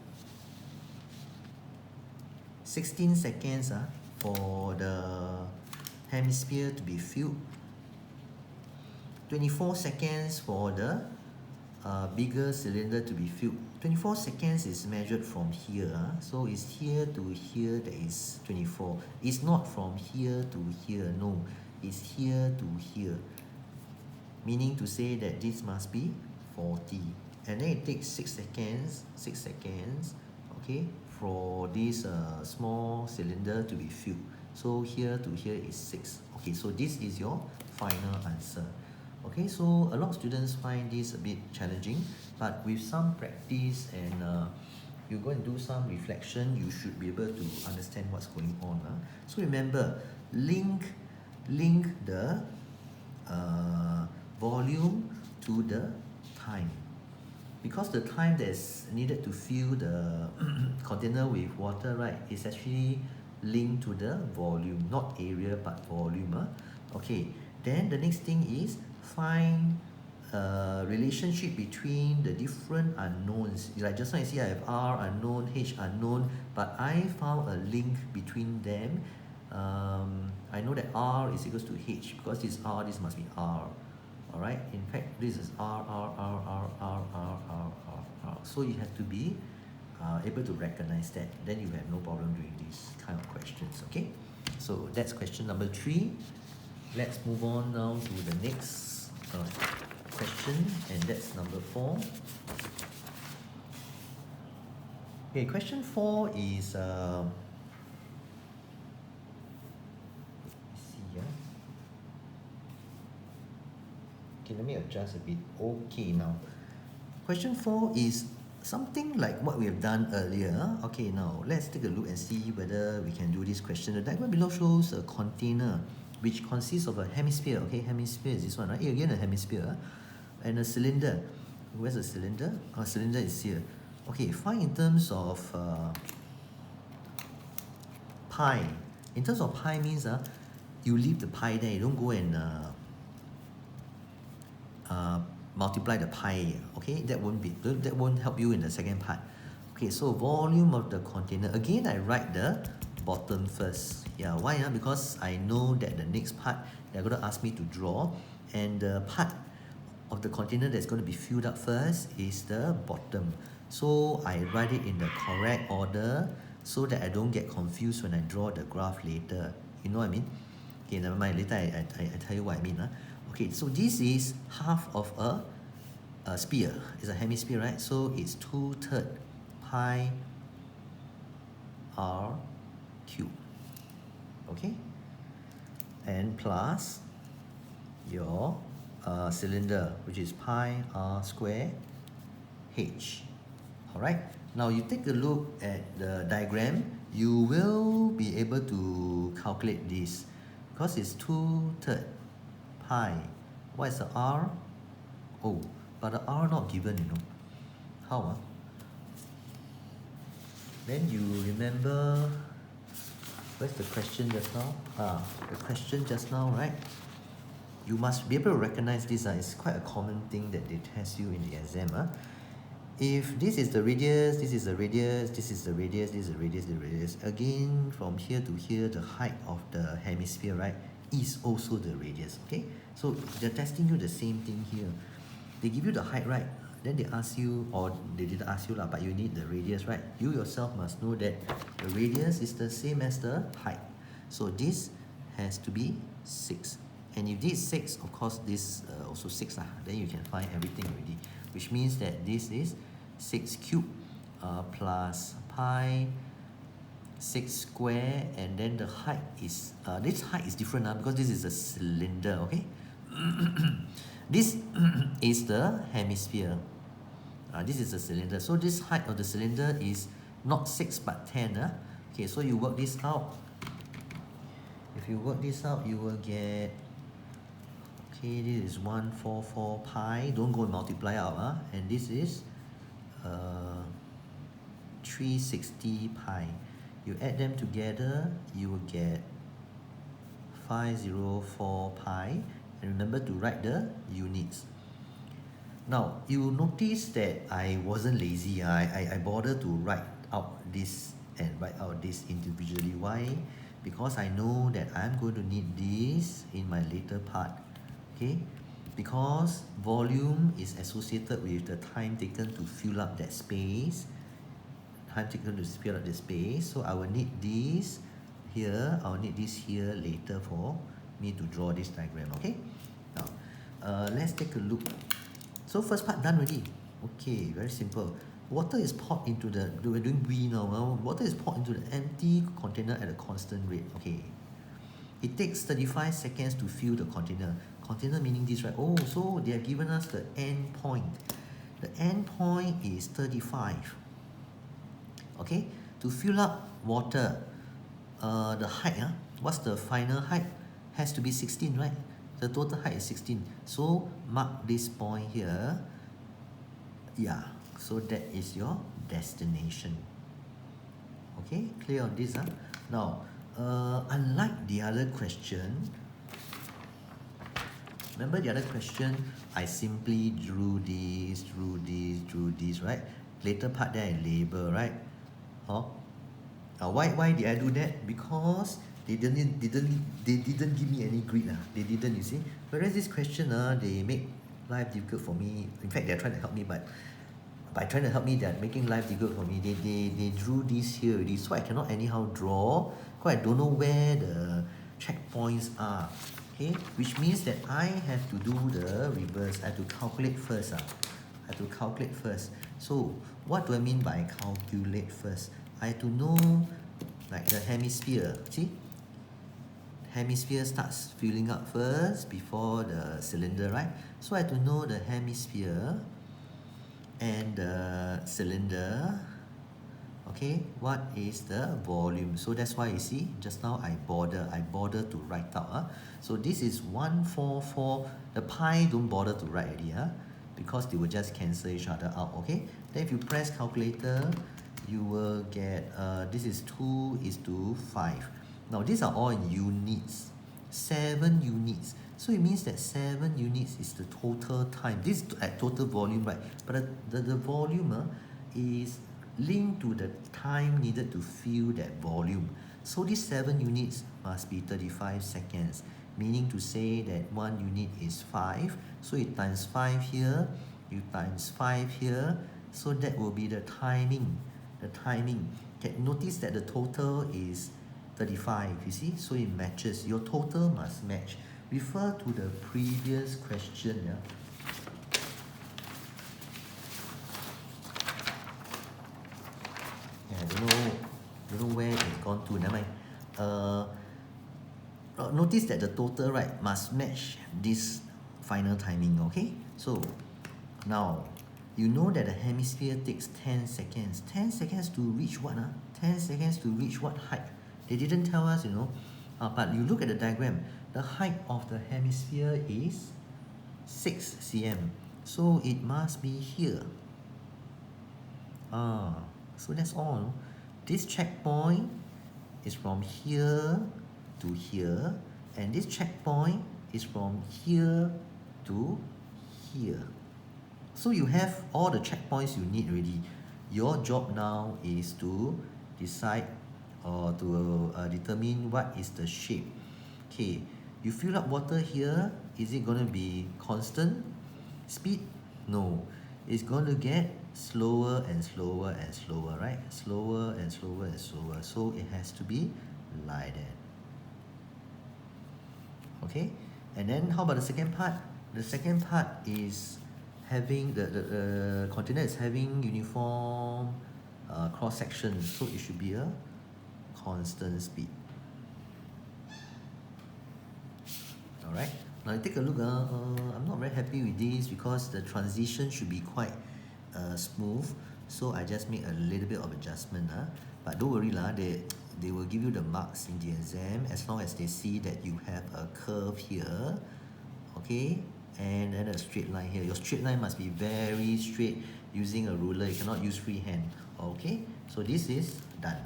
16 seconds for the hemisphere to be filled, 24 seconds for the bigger cylinder to be filled. 24 seconds is measured from here, so it's here to here that is 24. It's not from here to here, no, it's here to here, meaning to say that this must be 40. And then it takes 6 seconds, okay, for this small cylinder to be filled. So here to here is 6. Okay, so this is your final answer. Okay, so a lot of students find this a bit challenging, but with some practice and you go and do some reflection, you should be able to understand what's going on. So remember, link the volume to the time, because the time that's needed to fill the container with water, right, is actually linked to the volume, not area but volume. Okay, then the next thing is find a relationship between the different unknowns. Like just now you see I have R unknown, H unknown, but I found a link between them. I know that R is equals to H because this R, this must be R. Alright, in fact this is R. So you have to be able to recognize that, then you have no problem doing these kind of questions. Okay, so that's question number 3. Let's move on now to the next question, and that's number 4. Okay, question 4 is okay, let me adjust a bit. Okay, now question 4 is something like what we have done earlier. Okay, now let's take a look and see whether we can do this question. The diagram below shows a container which consists of a hemisphere. Okay, hemisphere is this one, right? Again, a hemisphere, and a cylinder. Where's the cylinder? Our cylinder is here. Okay, find in terms of pi. In terms of pi means you leave the pi there. You don't go and multiply the pi. Okay, that won't help you in the second part. Okay, so volume of the container. Again, I write the bottom first. Yeah, why? Because I know that the next part they're going to ask me to draw, and the part of the container that's going to be filled up first is the bottom. So I write it in the correct order so that I don't get confused when I draw the graph later. You know what I mean? Okay, never mind. Later I tell you what I mean. Okay, so this is half of a sphere. It's a hemisphere, right? So it's 2/3 pi r cubed. Okay, and plus your cylinder, which is pi r square h. Alright, now you take a look at the diagram, you will be able to calculate this because it's 2/3 pi. What is the r? Oh, but the r not given, you know. How? Then you remember, where's the question just now? The question just now, right? You must be able to recognize this. It's quite a common thing that they test you in the exam. If this is the radius, this is the radius, this is the radius, this is the radius, this is the radius. Again, from here to here, the height of the hemisphere, right, is also the radius. Okay, so they're testing you the same thing here. They give you the height, right? Then they ask you, or they didn't ask you, but you need the radius, right? You yourself must know that the radius is the same as the height. So this has to be 6. And if this is 6, of course, this also 6. Then you can find everything already. Which means that this is 6 cubed plus pi 6 square, and then the height is, this height is different because this is a cylinder, okay? This is the hemisphere. This is the cylinder. So this height of the cylinder is not 6 but 10. Okay, so you work this out. If you work this out, you will get, okay, this is 144 pi. Don't go and multiply out. And this is 360 pi. You add them together, you will get 504 pi. And remember to write the units. Now, you will notice that I wasn't lazy. I bothered to write out this and write out this individually. Why? Because I know that I'm going to need this in my later part. Okay? Because volume is associated with the time taken to fill up that space. Time taken to fill up the space. So I will need this here. I will need this here later for me to draw this diagram. Okay? Now, let's take a look. So first part done already. Okay, very simple. Water is poured into the, we're doing B now. Water is poured into the empty container at a constant rate. Okay. It takes 35 seconds to fill the container. Container meaning this, right? Oh, so they have given us the end point. The end point is 35. Okay. To fill up water, the height, what's the final height? Has to be 16, right? The total height is 16. So mark this point here. Yeah, so that is your destination. Okay, clear on this? Now, unlike the other question, remember the other question, I simply drew this, right? Later part there I label, right? Why did I do that? Because they didn't give me any grid. They didn't, you see. Whereas this question, they make life difficult for me. In fact, they're trying to help me, but by trying to help me, they're making life difficult for me. They drew this here already, so I cannot anyhow draw, because I don't know where the checkpoints are. Okay, which means that I have to do the reverse. I have to calculate first. I have to calculate first. So what do I mean by calculate first? I have to know, like the hemisphere. See, hemisphere starts filling up first before the cylinder, right? So I have to know the hemisphere and the cylinder. Okay, what is the volume? So that's why you see just now I bother to write out. So this is 144. The pi don't bother to write already, because they will just cancel each other out. Okay, then if you press calculator, you will get this is 2:5. Now these are all in units, 7 units. So it means that 7 units is the total time. This is at total volume, right? But the volume is linked to the time needed to fill that volume. So these 7 units must be 35 seconds, meaning to say that 1 unit is 5. So you times 5 here, you times 5 here. So that will be the timing. The timing. Okay, notice that the total is 35, you see? So it matches. Your total must match. Refer to the previous question. I don't know where it's gone to. Never mind. Notice that the total, right, must match this final timing. Okay, so now you know that the hemisphere takes 10 seconds. 10 seconds to reach what? 10 seconds to reach what height? They didn't tell us, but you look at the diagram. The height of the hemisphere is 6 cm. So it must be here. So that's all. This checkpoint is from here to here, and this checkpoint is from here to here. So you have all the checkpoints you need already. Your job now is to decide or to determine what is the shape. Okay, you fill up water here. Is it going to be constant speed? No, it's going to get slower and slower and slower, right? Slower and slower and slower. So it has to be like that. Okay, and then how about the second part? The second part is having the container is having uniform cross section, so it should be a constant speed. Alright, now take a look. I'm not very happy with this because the transition should be quite smooth. So I just make a little bit of adjustment. But don't worry, they will give you the marks in the exam as long as they see that you have a curve here. Okay, and then a straight line here. Your straight line must be very straight using a ruler. You cannot use freehand. Okay, so this is done.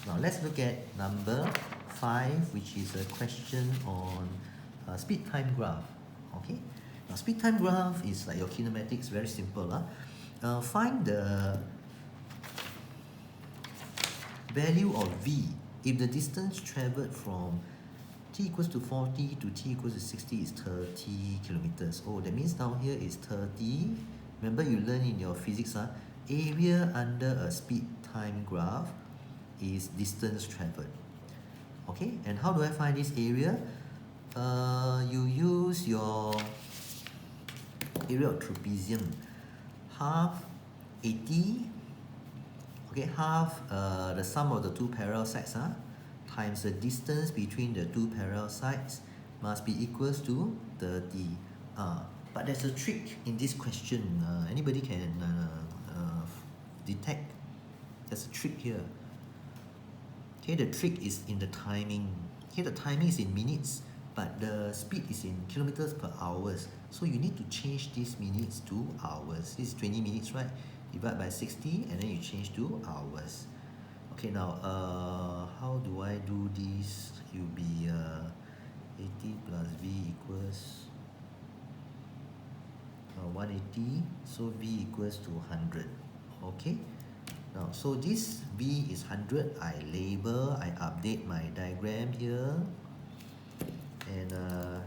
Now let's look at number 5, which is a question on speed time graph. Okay, now speed time graph is like your kinematics, very simple. Find the value of v if the distance traveled from t equals to 40 to t equals to 60 is 30 kilometers. Oh, that means down here is 30. Remember you learn in your physics, area under a speed time graph is distance traveled. Okay, and how do I find this area? You use your area of trapezium, half 80. Okay, half the sum of the two parallel sides times the distance between the two parallel sides must be equals to 30. But there's a trick in this question. Anybody can detect. There's a trick here. Okay, the trick is in the timing. Okay, the timing is in minutes, but the speed is in kilometers per hours. So you need to change these minutes to hours. This is 20 minutes, right? Divide by 60 and then you change to hours. Okay, now how do I do this? It will be 80 plus v equals 180, so v equals to 100. Okay, now so this v is 100. I label, I update my diagram here, and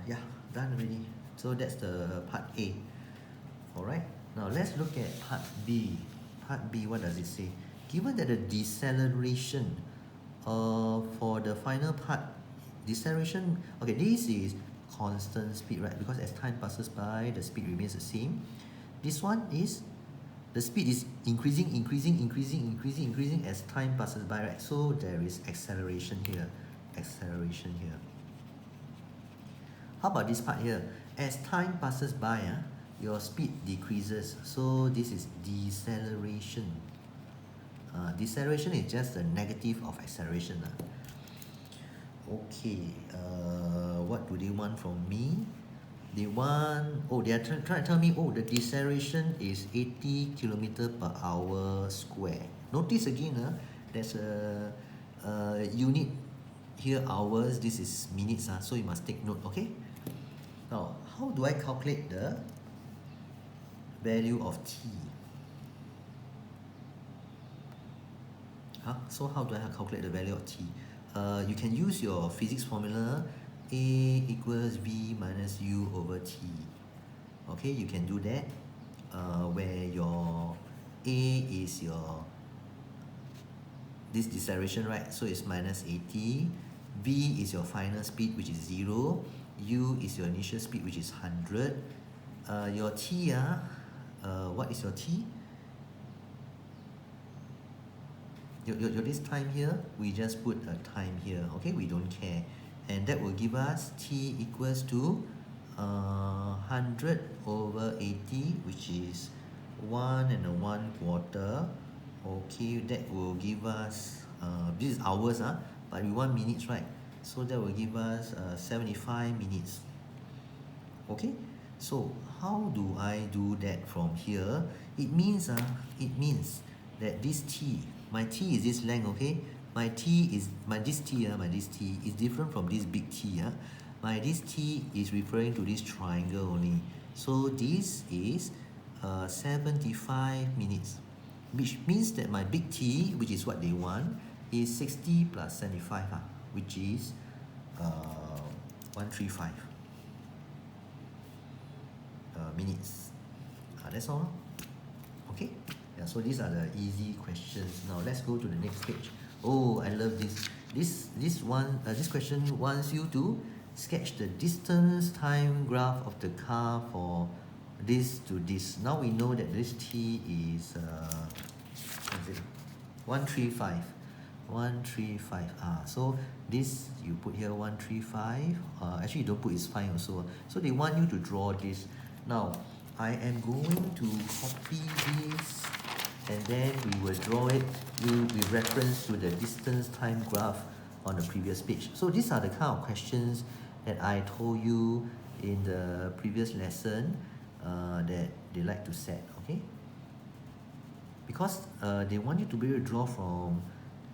yeah, done already. So that's the part A. Alright, now let's look at part B. Part B, what does it say? Given that the deceleration for the final part, deceleration, okay, this is constant speed, right? Because as time passes by, the speed remains the same. This one is, the speed is increasing as time passes by, right? So there is acceleration here. How about this part here? As time passes by, your speed decreases. So this is deceleration. Deceleration is just the negative of acceleration. Okay, what do they want from me? They want, they are trying to tell me, the deceleration is 80 kilometer per hour square. Notice again, there's a unit here, hours. This is minutes, so you must take note. Okay. Now, how do I calculate the value of t? So how do I calculate the value of t? You can use your physics formula, A equals V minus U over T. Okay, you can do that, where your A is your this deceleration, right? So it's minus 80. V is your final speed, which is 0. U is your initial speed, which is 100. Your T, what is your T? Your this time here, we just put a time here, okay? We don't care. And that will give us T equals to 100 over 80, which is 1 1/4. Okay, that will give us, this is hours, but we want minutes, right? So that will give us 75 minutes. Okay, so how do I do that from here? It means that this T, my T is this length, okay? This T is different from this big T. This T is referring to this triangle only. So this is 75 minutes, which means that my big T, which is what they want, is 60 plus 75, which is 135 minutes. That's all. Okay. Yeah, so these are the easy questions. Now let's go to the next page. Oh, I love this. This question wants you to sketch the distance time graph of the car for this to this. Now we know that this T is 135. 135. So this you put here 135. Actually, you don't put, it's fine also. So they want you to draw this. Now, I am going to copy this, and then we will draw it with reference to the distance time graph on the previous page. So these are the kind of questions that I told you in the previous lesson that they like to set, okay? Because they want you to be able to draw from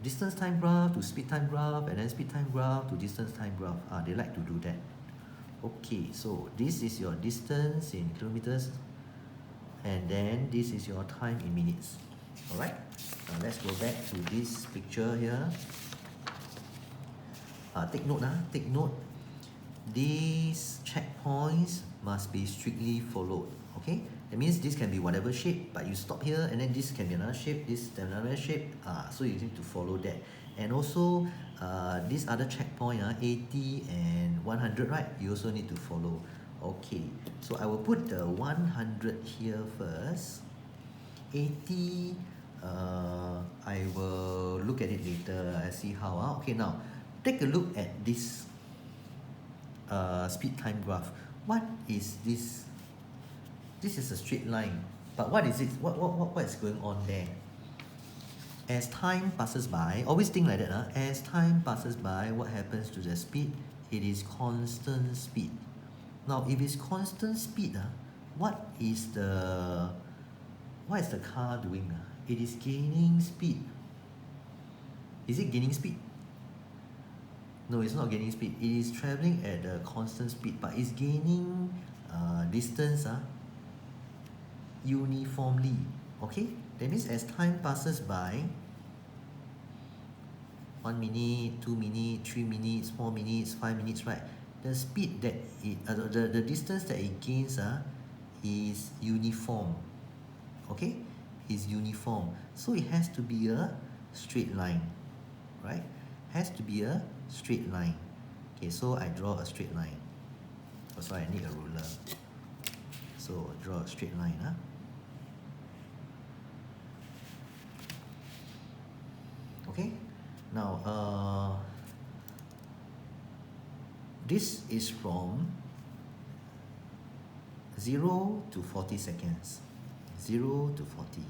distance time graph to speed time graph, and then speed time graph to distance time graph. They like to do that. Okay, so this is your distance in kilometers, and then this is your time in minutes. All right, let's go back to this picture here. Take note. These checkpoints must be strictly followed. Okay, that means this can be whatever shape, but you stop here, and then this can be another shape, this another shape. So you need to follow that. And also, this other checkpoint, 80 and 100, right? You also need to follow. Okay, so I will put the 100 here first. 80, I will look at it later. I see how. Okay, now take a look at this speed time graph. What is this? This is a straight line, but what is it? What is going on there? As time passes by, always think like that. As time passes by, what happens to the speed? It is constant speed. Now, if it's constant speed, what is the car doing? It is gaining speed. Is it gaining speed? No, it's not gaining speed. It is traveling at a constant speed, but it's gaining distance uniformly. Okay, that means as time passes by, 1 minute, 2 minutes, 3 minutes, 4 minutes, 5 minutes, right? The speed that the distance that it gains is uniform. Okay, is uniform. So it has to be a straight line, right? Has to be a straight line. Okay, so I draw a straight line. That's why I need a ruler. So draw a straight line. Okay, now this is from 0 to 40 seconds. 0 to 40.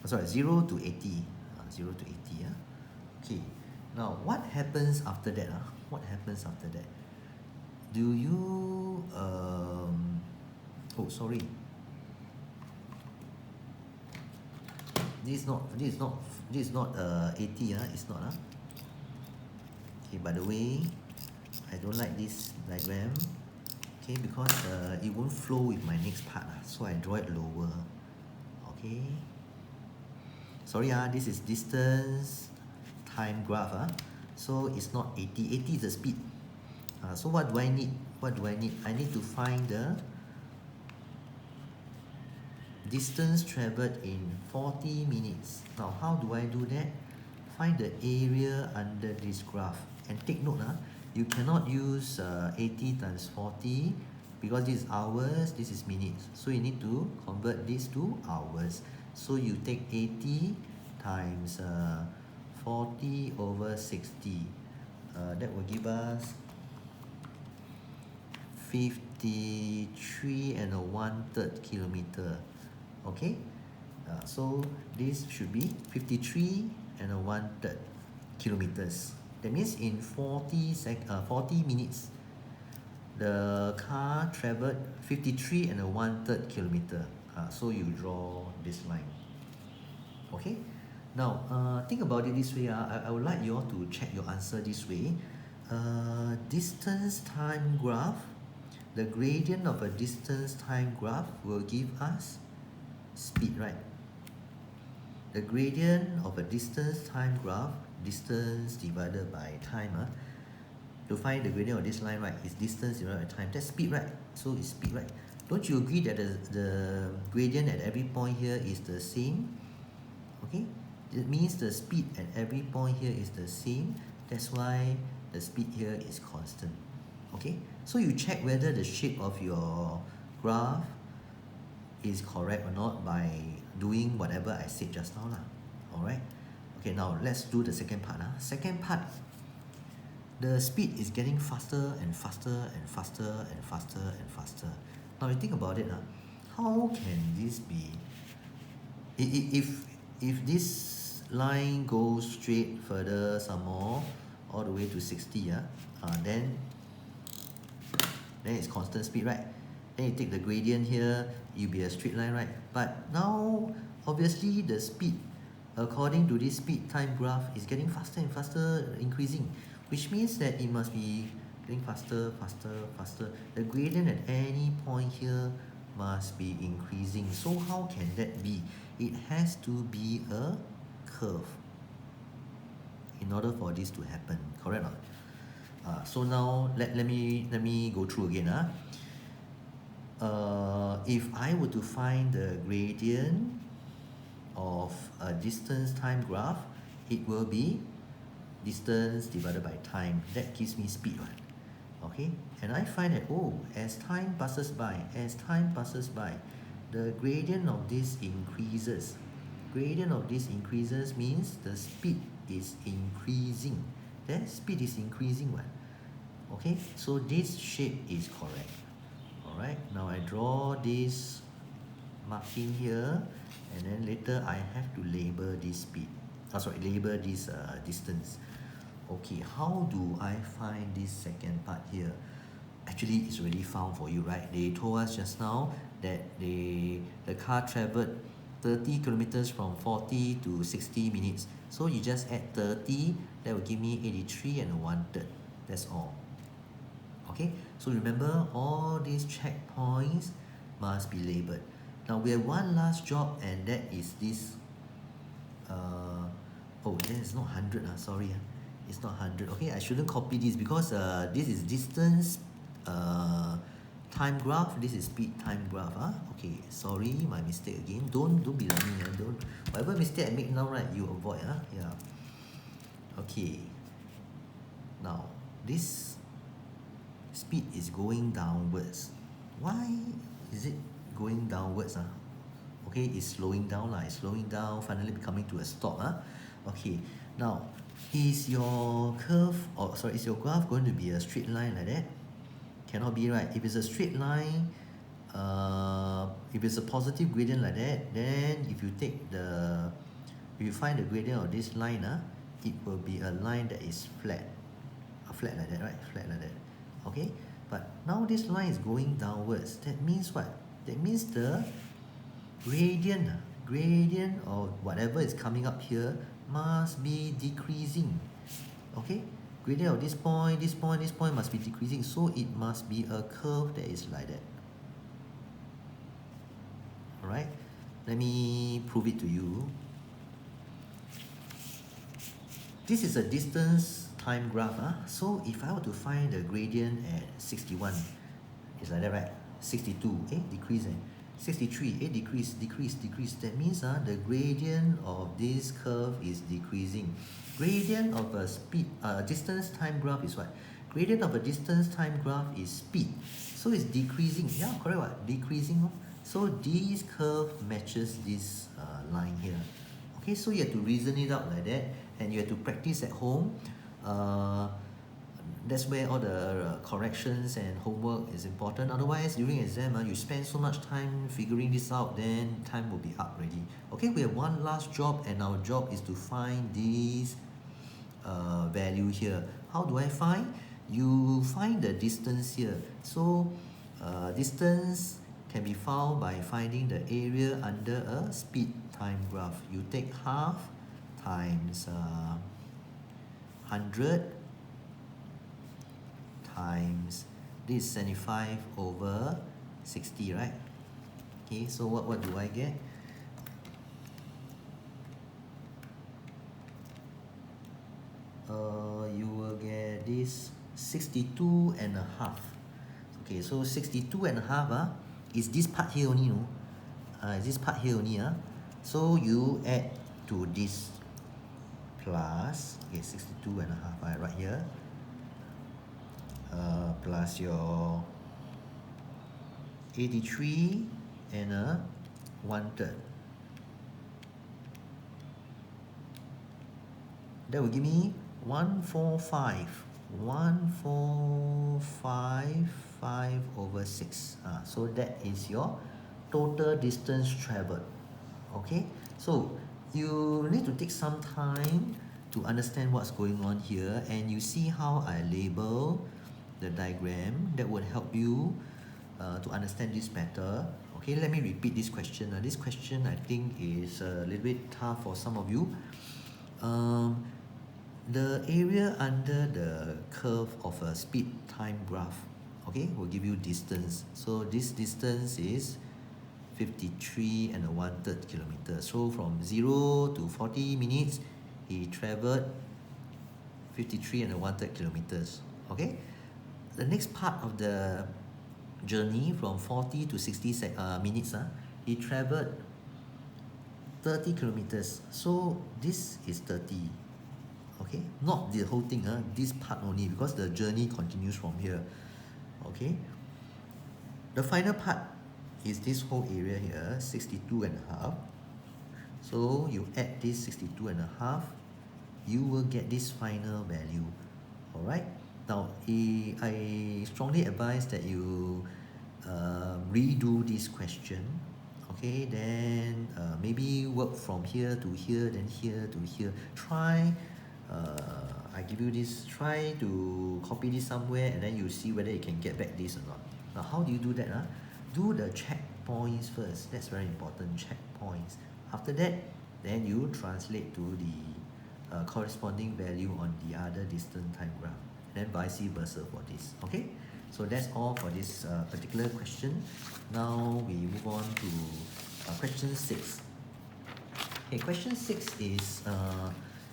Sorry, 0 to 80. 0 to 80. Okay, now what happens after that? What happens after that? Do you oh, sorry, this is not 80. It's not. Okay, by the way, I don't like this diagram. Okay, because it won't flow with my next part, so I draw it lower. Okay, sorry, this is distance time graph. So it's not 80. 80 is the speed. So what do I need? I need to find the distance traveled in 40 minutes. Now, how do I do that? Find the area under this graph. And take note, you cannot use 80 times 40 because this is hours, this is minutes. So you need to convert this to hours. So you take 80 times 40 over 60. That will give us 53 and a 1/3 kilometer. Okay, so this should be 53 and a 1/3 kilometers. That means in 40 minutes, the car traveled 53 and a 1/3 kilometer. So you draw this line. Okay, now think about it this way. I would like you all to check your answer this way. Distance time graph, the gradient of a distance time graph will give us speed, right? The gradient of a distance time graph, distance divided by time. To find the gradient of this line, right, is distance divided by time. That's speed, right? So it's speed, right? Don't you agree that the gradient at every point here is the same? Okay, it means the speed at every point here is the same. That's why the speed here is constant. Okay, so you check whether the shape of your graph is correct or not by doing whatever I said just now. Alright, okay. Okay, now let's do the second part. Second part, the speed is getting faster and faster and faster and faster and faster. Now you think about it, how can this be? If this line goes straight further some more, all the way to 60, then it's constant speed, right? Then you take the gradient here, it'll be a straight line, right? But now, obviously, the speed, according to this speed time graph, is getting faster and faster, increasing, which means that it must be getting faster, faster, faster. The gradient at any point here must be increasing. So how can that be? It has to be a curve in order for this to happen, correct or not? So now let me go through again. If I were to find the gradient of a distance time graph, it will be distance divided by time. That gives me speed, right? Okay, and I find that, as time passes by, the gradient of this increases. Gradient of this increases means the speed is increasing. That speed is increasing, right? Okay, so this shape is correct. Alright, now I draw this marking here, and then later I have to label this speed. Label this distance. Okay, how do I find this second part here? Actually, it's already found for you, right? They told us just now that the car traveled 30 kilometers from 40 to 60 minutes. So you just add 30, that will give me 83 and 1/3. That's all. Okay, so remember, all these checkpoints must be labeled. Now we have one last job, and that is this. Then it's not 100. Sorry, it's not 100. Okay, I shouldn't copy this because this is distance time graph. This is speed time graph. Okay, sorry, my mistake again. Don't be like me. Don't, whatever mistake I make now, right, you avoid. Yeah. Okay. Now this speed is going downwards. Why is it going downwards? Okay, it's slowing down. It's slowing down, finally coming to a stop. Okay, now is your is your graph going to be a straight line like that? Cannot be, right? If it's a straight line, if it's a positive gradient like that, then if you find the gradient of this line, it will be a line that is flat. Flat like that, right? Flat like that. Okay, but now this line is going downwards. That means what? That means the gradient of whatever is coming up here must be decreasing. Okay, gradient of this point must be decreasing, so it must be a curve that is like that. Alright, let me prove it to you. This is a distance time graph. So if I were to find the gradient at 61, it's like that, right? 62, decrease. 63, decrease. That means the gradient of this curve is decreasing. Gradient of a distance time graph is what? Gradient of a distance time graph is speed. So it's decreasing. Yeah, correct, what? Decreasing. So this curve matches this line here. Okay, so you have to reason it out like that, and you have to practice at home. That's where all the corrections and homework is important. Otherwise, during exam, you spend so much time figuring this out, then time will be up already. Okay, we have one last job, and our job is to find this value here. How do I find? You find the distance here. So distance can be found by finding the area under a speed time graph. You take half times 100 times this 75 over 60, right? Okay, so what do I get? You will get this 62 and a half. Okay, so 62 and a half is this part here only, no? Is this part here only, So you add to this plus, okay, 62 and a half, right here, plus your 83 and a 1/3. that will give me 145 over 6. So that is your total distance traveled. Okay, so you need to take some time to understand what's going on here, and you see how I label the diagram. That would help you to understand this better. Okay, let me repeat this question. This question I think is a little bit tough for some of you. The area under the curve of a speed time graph, okay, will give you distance. So this distance is 53 and a 1/3 kilometer. So from 0 to 40 minutes, he traveled 53 and a 1/3 kilometers. Okay, the next part of the journey from 40 to 60 minutes, he traveled 30 kilometers. So this is 30. Okay, not the whole thing, this part only, because the journey continues from here. Okay, the final part is this whole area here, 62 and a half. So you add this 62 and a half, you will get this final value. Alright, now I strongly advise that you redo this question. Okay, then maybe work from here to here, then here to here. Try, I give you this, try to copy this somewhere, and then you see whether you can get back this or not. Now how do you do that? Do the checkpoints first. That's very important, checkpoints. After that, then you translate to the corresponding value on the other distant time graph, then vice versa for this. Okay, so that's all for this particular question. Now we move on to question 6. Okay, question 6 is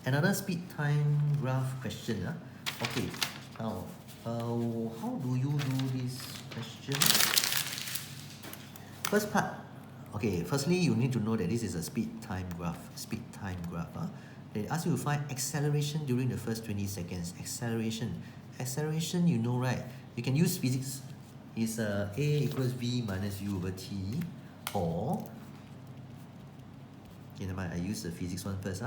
another speed time graph question. Okay, now how do you do this question? First part, okay, firstly you need to know that this is a speed time graph. They ask you to find acceleration during the first 20 seconds. Acceleration, you know, right? You can use physics. It's A equals V minus U over T, or okay, never mind, I use the physics one first.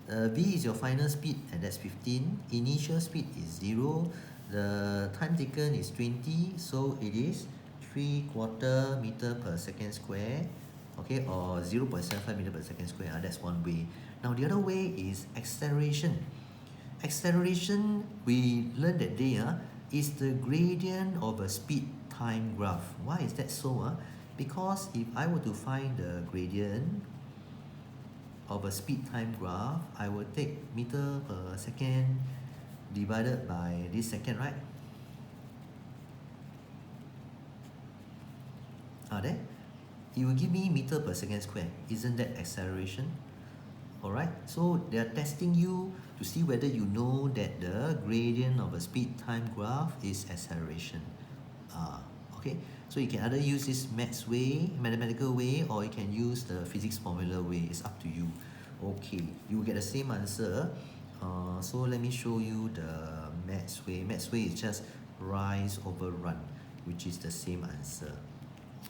V is your final speed, and that's 15. Initial speed is 0. The time taken is 20, so it is 3/4 meter per second square, okay, or 0.75 meter per second square. That's one way. Now the other way is acceleration. Acceleration, we learned that day, is the gradient of a speed time graph. Why is that so? Because if I were to find the gradient of a speed time graph, I will take meter per second divided by this second, right? There, it will give me meter per second square. Isn't that acceleration? Alright, so they are testing you to see whether you know that the gradient of a speed time graph is acceleration. Okay, so you can either use this mathematical way, or you can use the physics formula way. It's up to you. Okay, you will get the same answer. So let me show you the maths way. Maths way is just rise over run, which is the same answer.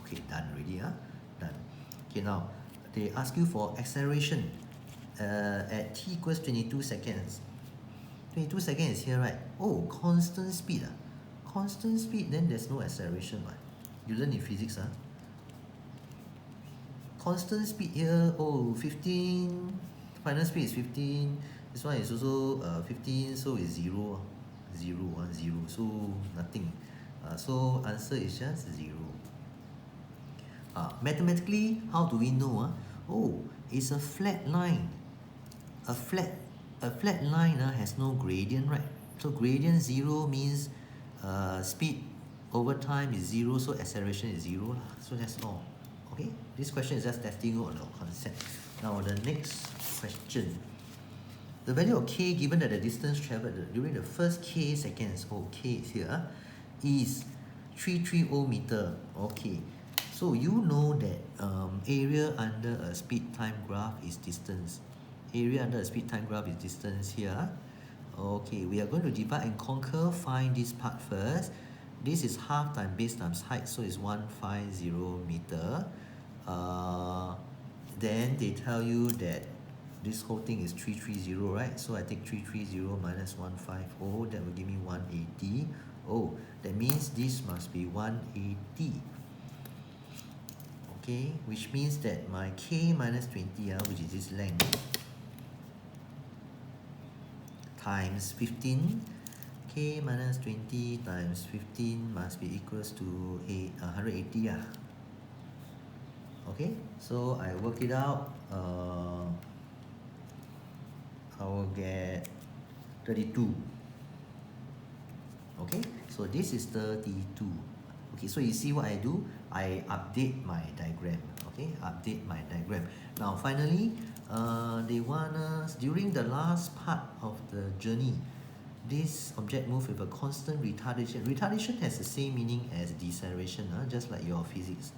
Okay, done already. Done. Okay, now they ask you for acceleration at t equals 22 seconds. 22 seconds is here, right? Oh, constant speed. Constant speed, then there's no acceleration, right? You learn in physics. Constant speed here, 15. Final speed is 15. This one is also 15, so it's 0. 0, 0. So nothing. So answer is just 0. Mathematically, how do we know? Oh, it's a flat line. A flat line has no gradient, right? So gradient 0 means speed over time is 0, so acceleration is 0. So that's all. Okay, this question is just testing you on the concept. Now the next question. The value of k given that the distance travelled during the first k seconds, k is here, is 330 meter. Okay, so you know that area under a speed time graph is distance. Area under a speed time graph is distance here. Okay, we are going to divide and conquer. Find this part first. This is half times base times height, so it's 150 meter. Then they tell you that this whole thing is 330, right? So I take 330 minus 150, that will give me 180. Oh, that means this must be 180. Okay, which means that my k minus 20, which is this length, times 15, k minus 20 times 15 must be equals to 180. Okay, so I work it out. I will get 32. Okay, so this is 32. Okay, so you see what I do? I update my diagram. Okay, update my diagram. Now finally, they want us, during the last part of the journey, this object move with a constant retardation. Retardation has the same meaning as deceleration, just like your physics.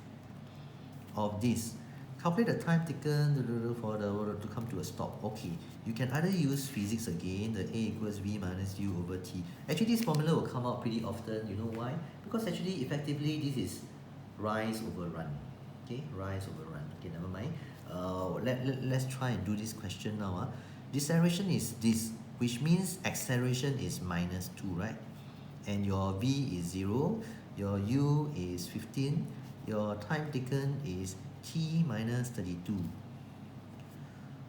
Of this, calculate the time taken for the water to come to a stop. Okay, you can either use physics again, the A equals V minus U over T. Actually, this formula will come out pretty often. You know why? Because actually, effectively, this is rise over run. Okay, rise over run. Okay, never mind. Let's try and do this question now. Deceleration is this, which means acceleration is minus 2, right? And your V is 0, your U is 15, your time taken is T minus 32.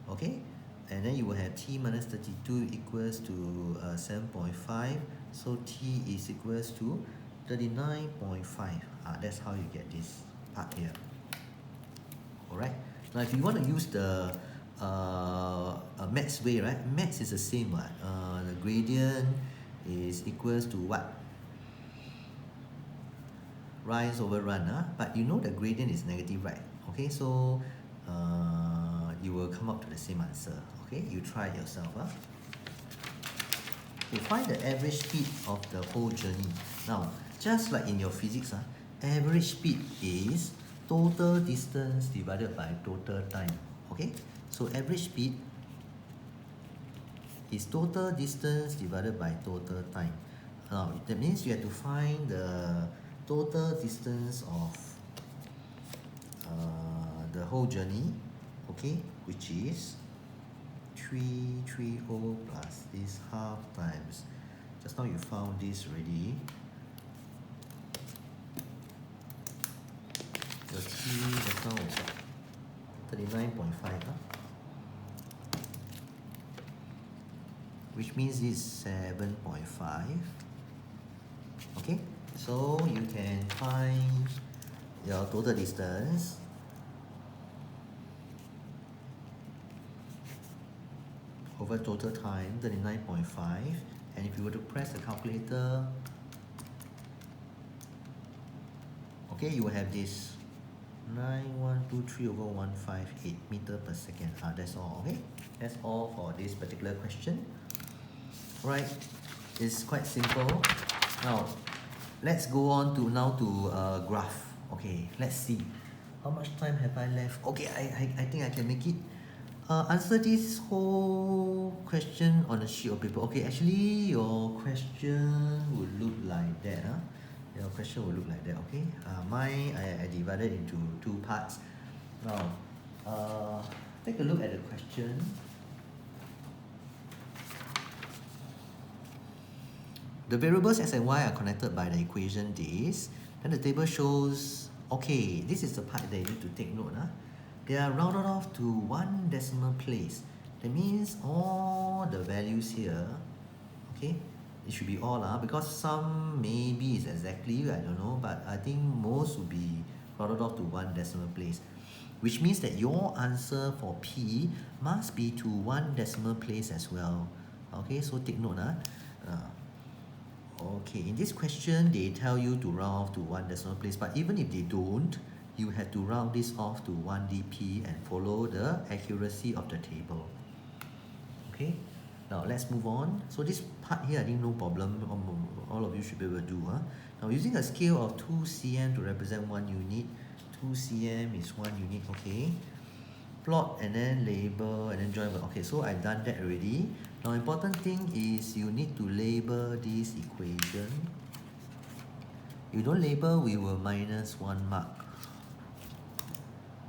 Okay, and then you will have T minus 32 equals to 7.5, so T is equals to 39.5. That's how you get this part here. Alright, now if you want to use the maths way, right? Maths is the same one. The gradient is equals to what? Rise over run, but you know the gradient is negative, right? Okay, so you will come up to the same answer. Okay, you try it yourself. Okay, find the average speed of the whole journey. Now, just like in your physics, average speed is total distance divided by total time. Okay, so average speed is total distance divided by total time. Now, that means you have to find the total distance of the whole journey, okay, which is 330 plus this half times, just now you found this already, the T just now was 39.5, which means this is 7.5. Okay, so you can find your total distance over total time, 39.5, and if you were to press the calculator, okay, you will have this 9123 over 158 meter per second. That's all. Okay, that's all for this particular question. Right, it's quite simple. Now let's go on to graph. Okay, let's see how much time have I left. Okay, I think I can make it. Answer this whole question on a sheet of paper. Okay, actually your question would look like that. Your question will look like that. Okay, mine I divided into two parts. Now, take a look at the question. The variables x and y are connected by the equation this. Then the table shows, okay, this is the part that you need to take note. They are rounded off to 1 decimal place. That means all the values here, okay, it should be all, because some maybe is exactly, I don't know, but I think most will be rounded off to 1 decimal place. Which means that your answer for P must be to 1 decimal place as well. Okay, so take note. Okay, in this question, they tell you to round off to 1 decimal place, but even if they don't, you have to round this off to 1 dp and follow the accuracy of the table. Okay, now let's move on. So this part here, I think no problem, all of you should be able to do. Now using a scale of 2 cm to represent 1 unit, 2 cm is 1 unit, okay. Plot and then label and then join. Okay, so I've done that already. Now important thing is you need to label this equation. You don't label, we will minus 1 mark.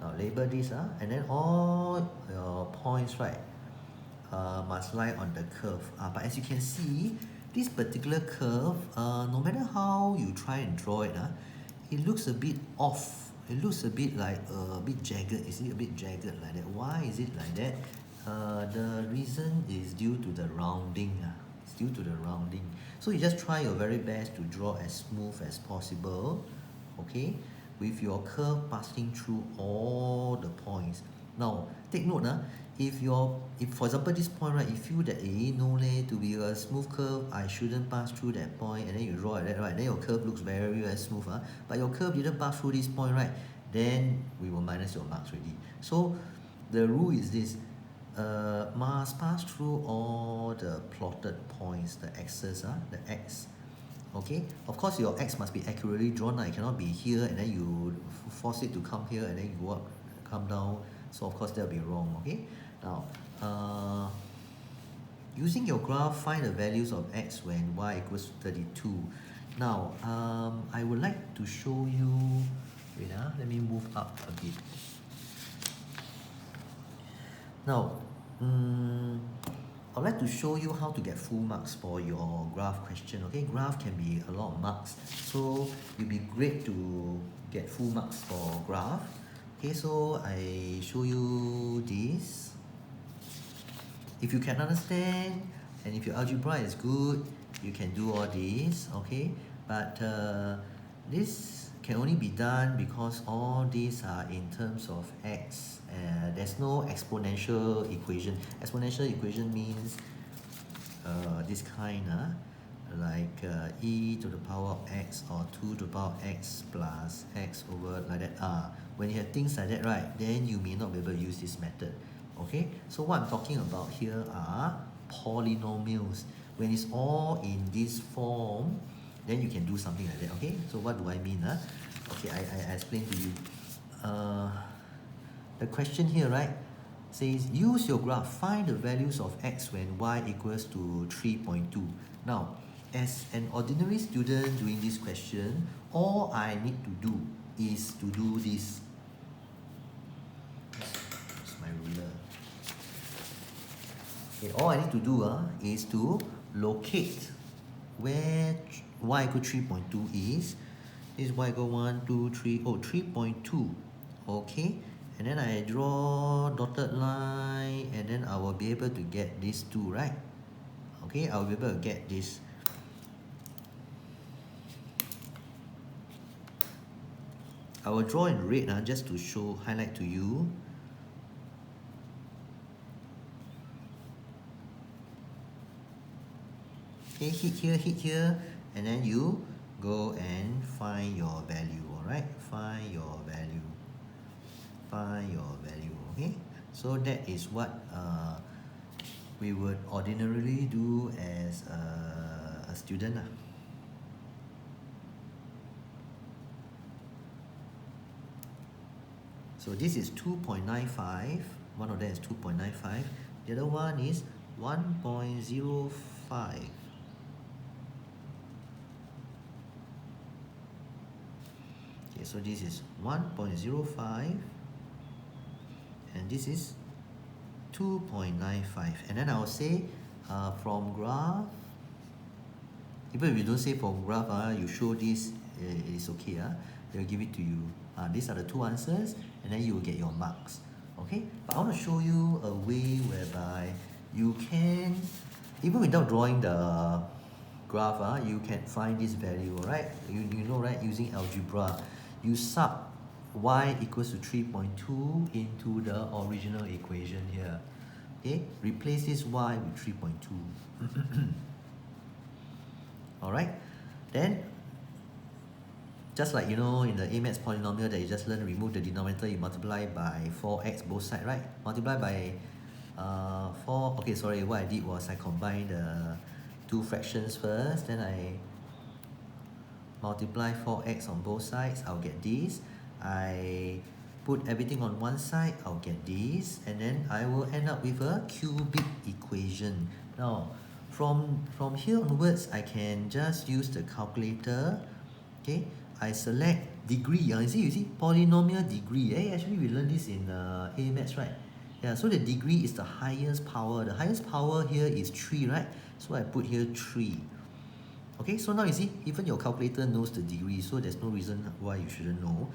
Now label this, and then all your points, right, must lie on the curve. But as you can see, this particular curve, no matter how you try and draw it, it looks a bit off. It looks a bit like a bit jagged. Is it a bit jagged like that? Why is it like that? The reason is due to the rounding. It's due to the rounding. So you just try your very best to draw as smooth as possible, okay, with your curve passing through all the points. Now, take note, if for example this point, right, you feel that no leh, to be a smooth curve, I shouldn't pass through that point, and then you draw like that, right, then your curve looks very, very smooth, but your curve didn't pass through this point, right, then we will minus your marks already. So the rule is this, must pass through all the plotted points, the x's, the x. Okay, of course your x must be accurately drawn. It cannot be here and then you force it to come here and then you go up, come down. So of course that will be wrong. Okay, now using your graph, find the values of x when y equals 32. Now I would like to show you. Wait, let me move up a bit. Now, I'd like to show you how to get full marks for your graph question. Okay, graph can be a lot of marks, so it'll be great to get full marks for graph. Okay, so I show you this. If you can understand and if your algebra is good, you can do all this. Okay, but this can only be done because all these are in terms of x. There's no exponential equation. Exponential equation means this kind, like e to the power of x or 2 to the power of x plus x over like that. When you have things like that, right, then you may not be able to use this method. Okay, so what I'm talking about here are polynomials. When it's all in this form, then you can do something like that. Okay, so what do I mean? Okay, I explain to you. The question here, right, says use your graph, find the values of x when y equals to 3.2. Now, as an ordinary student doing this question, all I need to do is to do this. That's my ruler. Okay, all I need to do is to locate where y equal 3.2 is. This is y equal 1, 2, 3, 3.2. Okay, and then I draw dotted line, and then I will be able to get these two, right? Okay, I'll be able to get this. I will draw in red just to show, highlight to you. Okay, hit here, and then you go and find your value, alright? Find your value. Find your value, okay? So that is what we would ordinarily do as a student. So this is 2.95. One of them is 2.95. The other one is 1.05. Okay, so this is 1.05 and this is 2.95. And then I will say from graph, even if you don't say from graph, you show this, it is okay. They will give it to you. These are the two answers, and then you will get your marks. Okay, but I want to show you a way whereby you can, even without drawing the graph, you can find this value, right? You know, right? Using algebra, you sub y equals to 3.2 into the original equation here. Okay, replace this y with 3.2. Alright, then just like in the A maths polynomial that you just learned, remove the denominator, you multiply by 4x both sides, right? Multiply by 4. Okay, sorry, what I did was I combined the two fractions first, then I multiply 4x on both sides, I'll get this. I put everything on one side, I'll get this, and then I will end up with a cubic equation. Now, from here onwards, I can just use the calculator. Okay, I select degree. You see, polynomial degree. Actually, we learned this in A maths, right? Yeah, so the degree is the highest power. The highest power here is 3, right? So I put here 3. Okay, so now you see, even your calculator knows the degree, so there's no reason why you shouldn't know.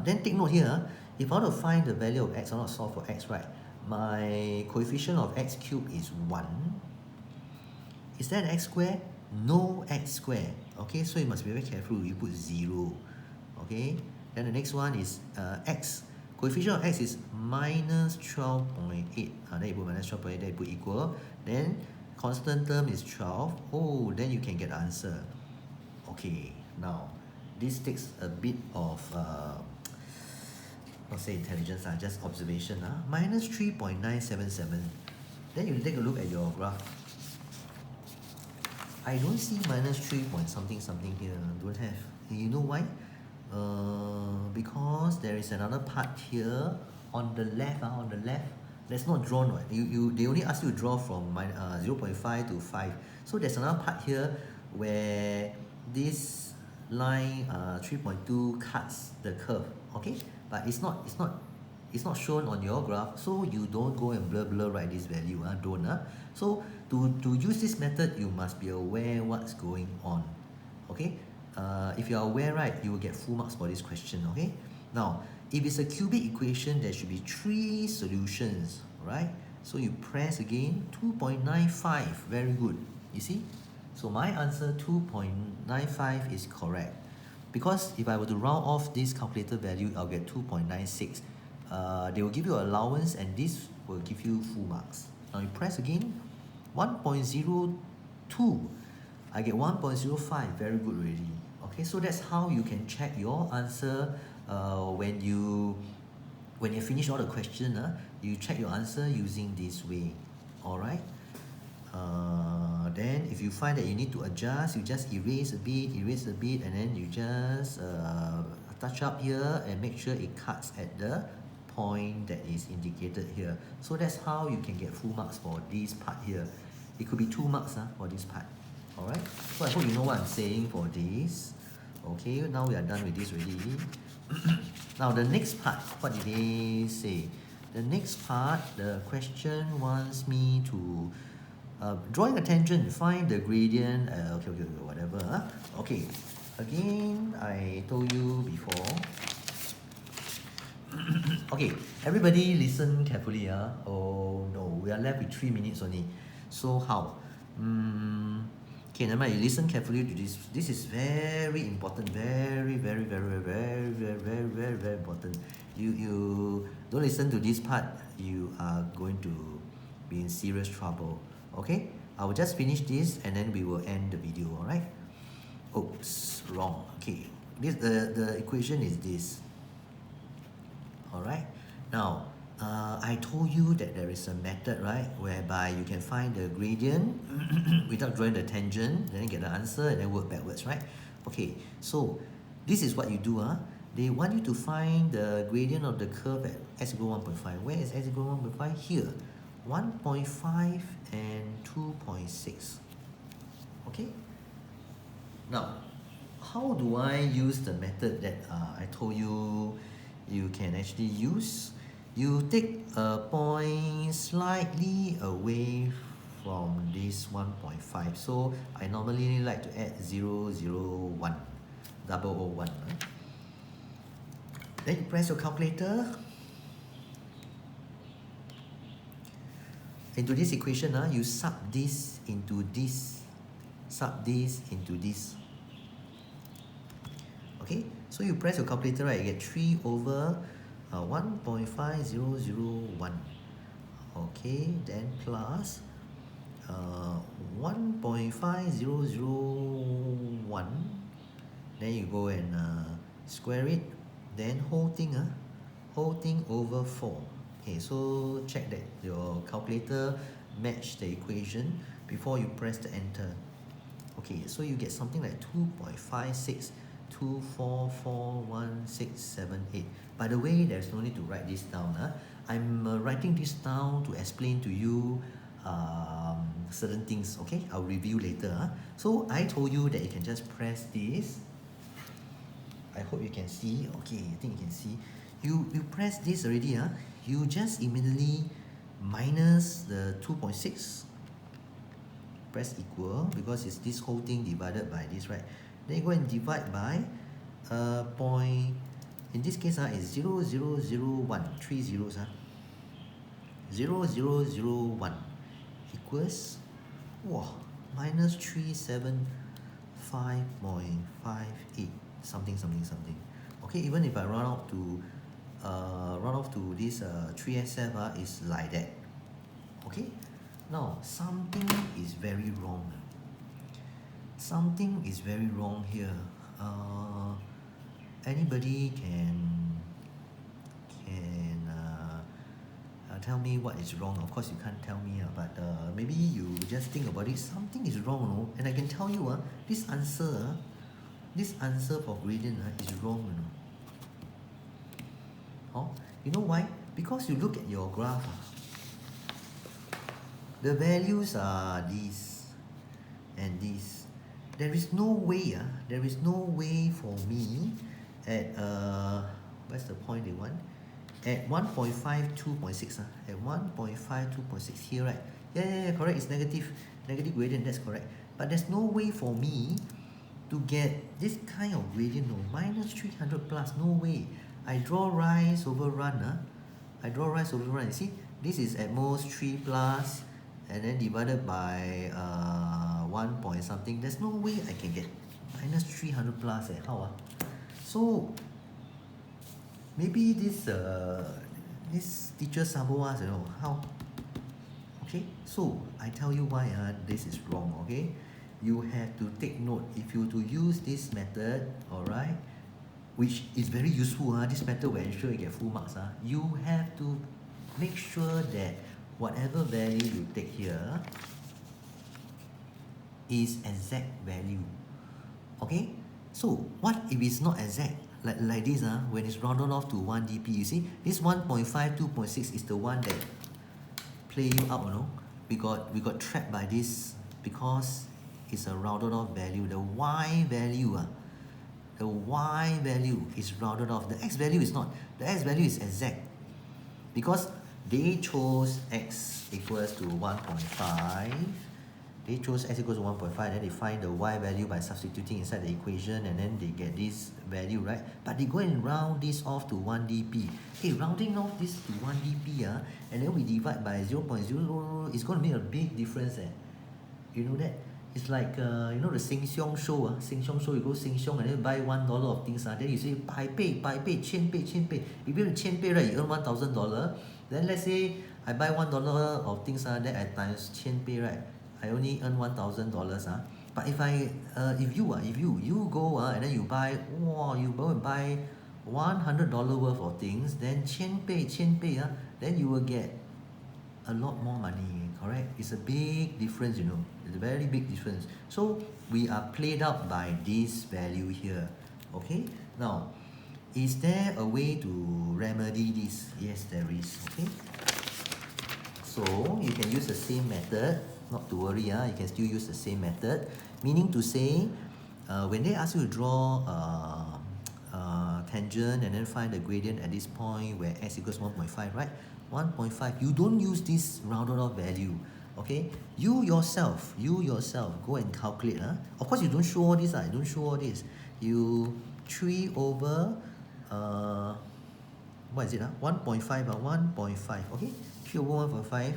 Then take note here, if I want to find the value of x, I want to solve for x, right? My coefficient of x cubed is 1. Is that an x square? No x square. Okay, so you must be very careful. You put 0. Okay, then the next one is x. Coefficient of x is minus 12.8. Then you put minus 12.8, then you put equal. Then constant term is 12. Oh, then you can get the answer. Okay, now this takes a bit of not say intelligence, just observation. Minus 3.977. Then you take a look at your graph. I don't see minus 3 point something something here. Don't have. You know why? Because there is another part here on the left. On the left, that's not drawn. Right? They only ask you to draw from 0.5 to 5. So there's another part here where this line 3.2 cuts the curve. Okay, but it's not shown on your graph, so you don't go and blur write this value. Don't. So to use this method, you must be aware what's going on. Okay. If you are aware, right, you will get full marks for this question. Okay. Now, if it's a cubic equation, there should be 3 solutions, right? So you press again, 2.95. Very good. You see? So my answer 2.95 is correct. Because if I were to round off this calculator value, I'll get 2.96. They will give you allowance, and this will give you full marks. Now you press again, 1.02. I get 1.05. Very good already. Okay, so that's how you can check your answer when you finish all the question. You check your answer using this way. Alright. Then if you find that you need to adjust, you just erase a bit, and then you just touch up here and make sure it cuts at the point that is indicated here. So that's how you can get full marks for this part here. It could be 2 marks for this part. Alright, so I hope you know what I'm saying for this. Okay, now we are done with this already. Now the next part, what did they say? The next part, the question wants me to drawing a tangent, find the gradient. Okay, whatever. Okay, again, I told you before. Okay, everybody listen carefully. Oh no, we are left with 3 minutes only. So how? Okay, never mind. You listen carefully to this. This is very important. Very important. You don't listen to this part, you are going to be in serious trouble. Okay? I will just finish this and then we will end the video. Alright? Oops, wrong. Okay. This the equation is this. Alright? Now, I told you that there is a method, right, whereby you can find the gradient without drawing the tangent, then get the answer and then work backwards, right? Okay, so this is what you do. They want you to find the gradient of the curve at x equal 1.5. Where is x equal 1.5? Here. 1.5 and 2.6. Okay? Now, how do I use the method that I told you can actually use? You take a point slightly away from this 1.5. So I normally like to add 0, 0, 1, 001. Then you press your calculator. Into this equation, you sub this into this, sub this into this. Okay, so you press your calculator, right? You get 3 over 1.5001. Okay, then plus 1.5001. Then you go and square it. Then whole thing over 4. Okay, so check that your calculator match the equation before you press the enter. Okay, so you get something like 2.56244168. By the way, there's no need to write this down. I'm writing this down to explain to you certain things. Okay, I'll review later. So I told you that you can just press this. I hope you can see. Okay, I think you can see. You press this already. you just immediately minus the 2.6, press equal, because it's this whole thing divided by this, right? Then you go and divide by point, in this case is 0.0001, 3 zeros, 0.0001 equals, wow, minus 375.58 something something something. Okay, even if I run off to this 3SF is like that. Okay, now something is very wrong. Something is very wrong here. Anybody can tell me what is wrong? Of course you can't tell me, but maybe you just think about it. Something is wrong, no? And I can tell you, this answer for gradient is wrong, you know. Oh, you know why? Because you look at your graph, the values are these and these. There is no way, for me at what's the point they want? At 1.5, 2.6, at 1.5, 2.6 here, right? Yeah, correct. It's negative gradient. That's correct. But there's no way for me to get this kind of gradient, no, minus 300 plus. No way. I draw rise over run. You see, this is at most 3 plus, and then divided by 1 point something. There's no way I can get minus 300 plus. How? So maybe this teacher sabo us, you know, how. Okay, so I tell you why this is wrong. Okay, you have to take note. If you to use this method, alright, which is very useful, this method will ensure you get full marks. You have to make sure that whatever value you take here is exact value. Okay, so what if it's not exact? Like this, when it's rounded off to 1 dp, you see, this 1.5, 2.6 is the one that play you out, you know. We got trapped by this because it's a rounded off value. The y value is rounded off. The x value is not. The x value is exact because they chose x equals to 1.5. They chose x equals to 1.5, then they find the y value by substituting inside the equation, and then they get this value, right? But they go and round this off to 1 dp. Okay, rounding off this to 1 dp, and then we divide by 0.000, it's going to make a big difference. You know that? It's like, you know the Sheng Siong show, Sheng Siong show, you go Sheng Siong and then buy $1 of things, then you say 100倍, 100倍, 1000倍, 1000倍. If you have 1000倍, right, you earn $1,000. Then let's say I buy $1 of things, then I times 1000倍, right? I only earn $1,000. But if you go and then you buy, you go and buy $100 worth of things, then 1000倍, then you will get a lot more money, correct? It's a big difference, you know. It's a very big difference. So we are played out by this value here. Okay, now is there a way to remedy this? Yes, there is. Okay, so you can use the same method. Not to worry, you can still use the same method. Meaning to say, when they ask you to draw tangent and then find the gradient at this point where x equals 1.5, right? 1.5, you don't use this rounded off value. Okay, you yourself go and calculate. Of course, you don't show all this. Don't show all this. You 3 over what is it? 1.5. 1.5. Okay, 3 over 1.5.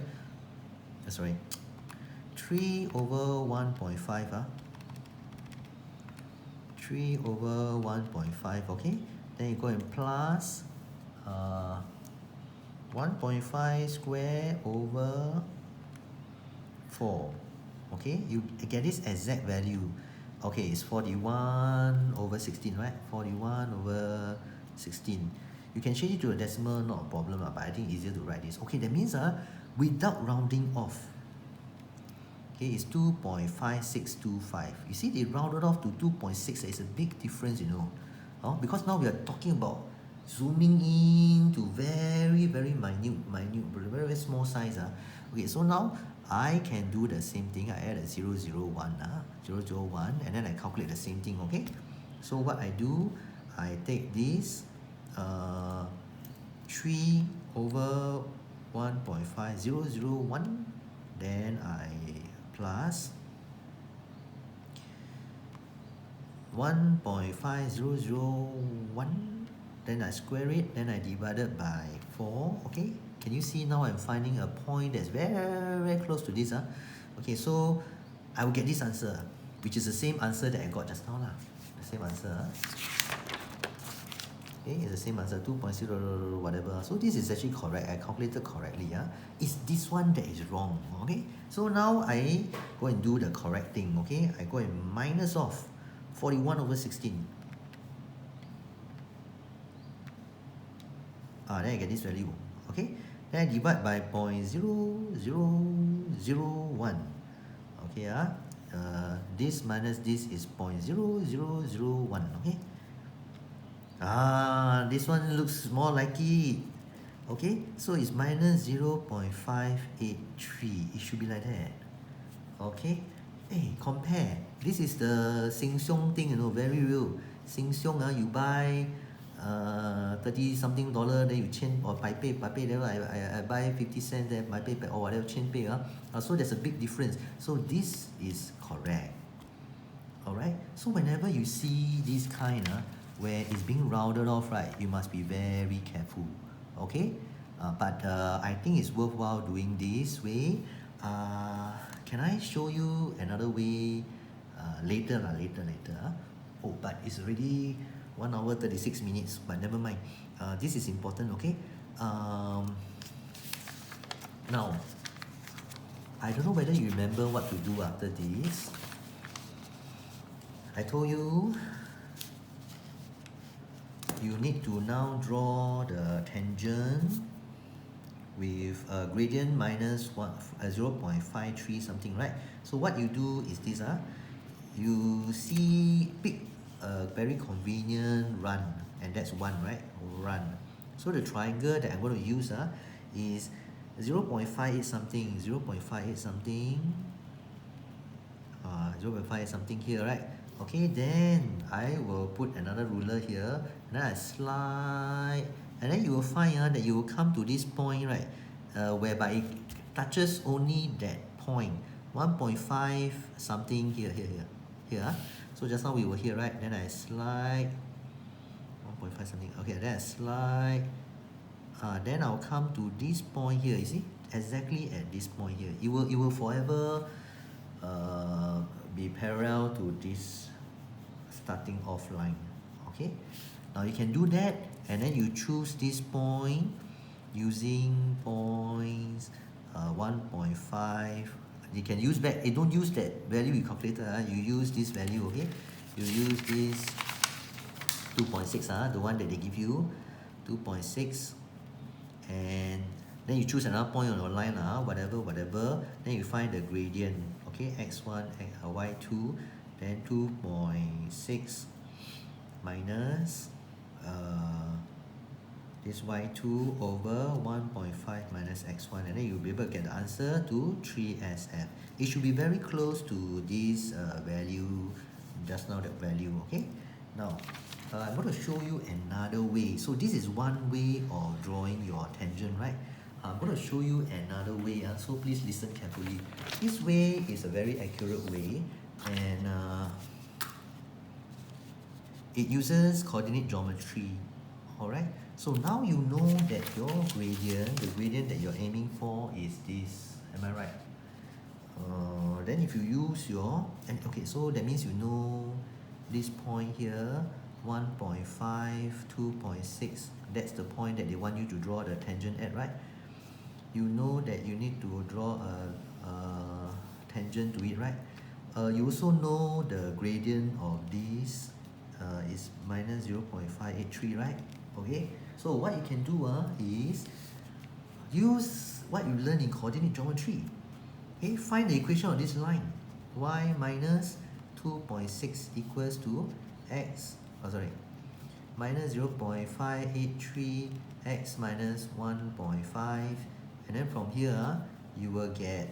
Sorry, 3 over 1.5. 3 over 1.5. Okay, then you go and plus 1.5 square over 4. Okay, you get this exact value. Okay, it's 41 over 16, right? 41 over 16. You can change it to a decimal, not a problem, but I think easier to write this. Okay, that means without rounding off, okay, it's 2.5625. You see, they rounded off to 2.6. It's a big difference, you know. Because now we are talking about zooming in to very, very minute, very, very small size. Okay, so now I can do the same thing. I add a 001, and then I calculate the same thing. Okay, so what I do, I take this 3 over 1.5001, then I plus 1.5001, then I square it, then I divide it by 4. Okay, can you see now I'm finding a point that's very, very close to this? Okay, so I will get this answer, which is the same answer that I got just now. The same answer. Okay, it's the same answer, 2.0 whatever. So this is actually correct. I calculated correctly. It's this one that is wrong. Okay, so now I go and do the correct thing. Okay, I go and minus off 41 over 16. Then I get this value. Okay, then I divide by 0.0001. Okay, this minus this is 0.0001. Okay. This one looks more like it. Okay, so it's minus 0.583. It should be like that. Okay. Hey, compare. This is the Sheng Siong thing, very real. Sheng Siong, you buy 30 something dollar, then you change or 百倍 then I buy 50 cents, then 百倍 or whatever, 千倍. So there's a big difference. So this is correct. Alright, so whenever you see this kind where it's being rounded off, right, you must be very careful. Okay, but I think it's worthwhile doing this way. Can I show you another way later? Oh, but it's already 1 hour 36 minutes, but never mind. This is important. Okay, now I don't know whether you remember what to do after this. I told you you need to now draw the tangent with a gradient minus 0.53 something, right? So what you do is this, you pick a very convenient run, and that's 1, right? Run. So the triangle that I'm going to use is 0.58 something, 0.58 something, 0.58 something here, right? Okay, then I will put another ruler here, and then I slide, and then you will find that you will come to this point, right, whereby it touches only that point, 1.5 something here. So just now we were here, right? Then I slide 1.5 something. Okay, then I slide. Then I'll come to this point here. You see, exactly at this point here. It will forever be parallel to this starting off line. Okay, now you can do that, and then you choose this point using points 1.5. You can use back. Don't use that value you calculated. You use this value. Okay, you use this 2.6. The one that they give you, 2.6, and then you choose another point on your line. Whatever. Then you find the gradient. Okay, x1, y2, then 2.6 minus this y2 over 1.5 minus x1, and then you'll be able to get the answer to 3SF. It should be very close to this value, just now that value. Okay, now I'm going to show you another way. So this is one way of drawing your tangent, right? I'm going to show you another way, so please listen carefully. This way is a very accurate way, and it uses coordinate geometry. Alright, so now you know that your gradient, the gradient that you're aiming for is this. Am I right? Then if you use okay, so that means you know this point here, 1.5, 2.6, that's the point that they want you to draw the tangent at, right? You know that you need to draw a tangent to it, right? You also know the gradient of this is minus 0.583, right? Okay, so what you can do is use what you learn in coordinate geometry. Okay, find the equation of this line. Y minus 2.6 equals to minus 0.583 x minus 1.5, and then from here you will get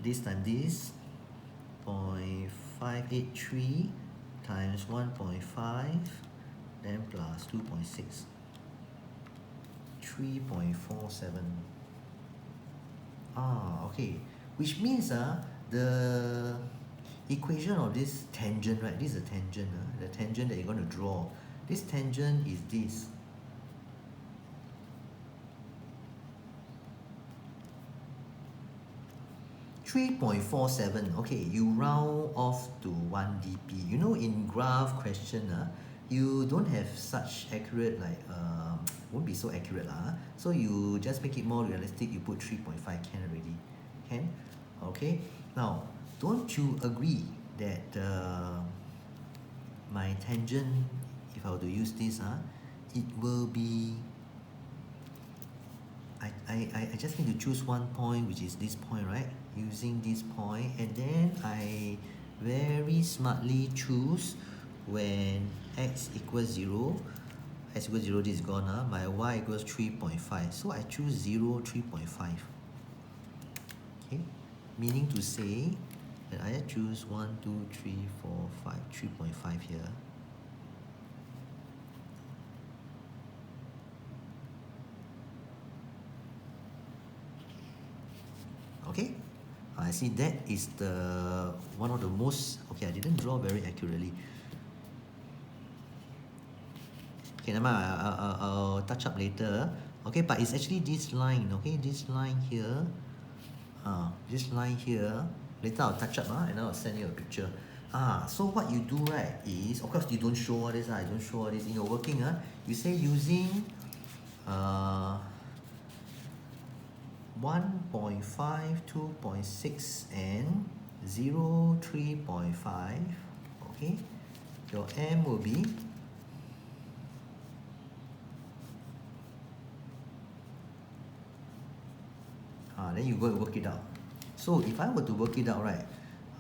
this time this 0.583 times 1.5 then plus 2.6, 3.47. Okay, which means the equation of this tangent, right? This is a tangent, the tangent that you're going to draw. This tangent is this. .47. Okay, you round off to 1 dp. You know, in graph question, you don't have such accurate, like won't be so accurate so you just make it more realistic. You put 3.5 can already. Can? Okay, now don't you agree that my tangent, if I were to use this, it will be, I just need to choose one point, which is this point, right? Using this point, and then I very smartly choose when x equals 0, x equals 0, this is gone, my y equals 3.5. So I choose 0, 3.5. Okay, meaning to say that I choose 1, 2, 3, 4, 5, 3.5 here. Okay, I see that is the one of the most, okay, I didn't draw very accurately. Okay, never mind, I'll touch up later. Okay, but it's actually this line, okay, this line here. This line here, later I'll touch up and I'll send you a picture. So what you do, right, is, of course you don't show all this, you don't show all this in your working, you say using 1.5, 2.6 and 0, 3.5. Okay, your M will be then you go and work it out. So if I were to work it out, right,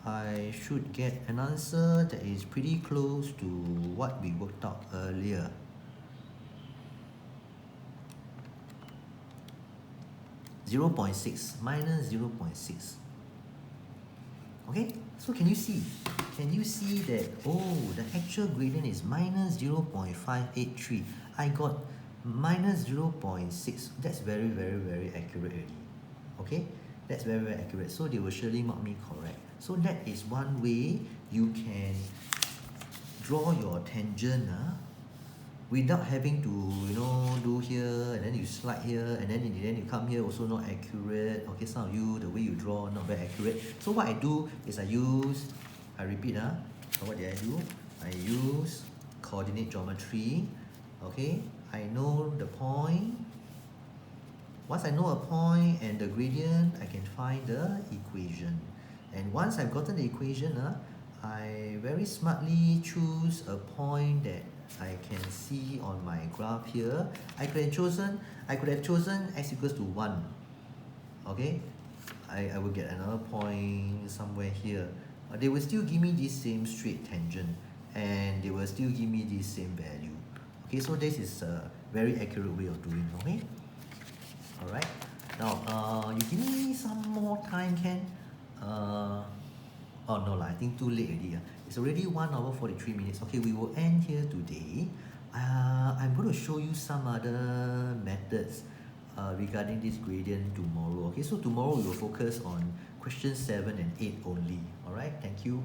I should get an answer that is pretty close to what we worked out earlier. (0.6) minus 0.6. Okay, so can you see? Can you see that, oh, the actual gradient is minus 0.583. I got minus 0.6. That's very, very, very accurate already. Okay, that's very, very accurate. So they will surely mark me correct. So that is one way you can draw your tangent without having to, do here and then you slide here and then in the end you come here also not accurate. Okay, some of you, the way you draw not very accurate. So what I do is I repeat, so what did I do? I use coordinate geometry. Okay, I know the point. Once I know a point and the gradient, I can find the equation. And once I've gotten the equation, I very smartly choose a point that I can see on my graph here. I could have chosen x equals to 1. Okay, I will get another point somewhere here. They will still give me this same straight tangent and they will still give me this same value. Okay, so this is a very accurate way of doing. Okay, alright, now you give me some more time, Ken. Oh no lah, I think too late already. It's already 1 hour 43 minutes. Okay, we will end here today. I'm going to show you some other methods regarding this gradient tomorrow. Okay, so tomorrow we will focus on question 7 and 8 only. Alright, thank you.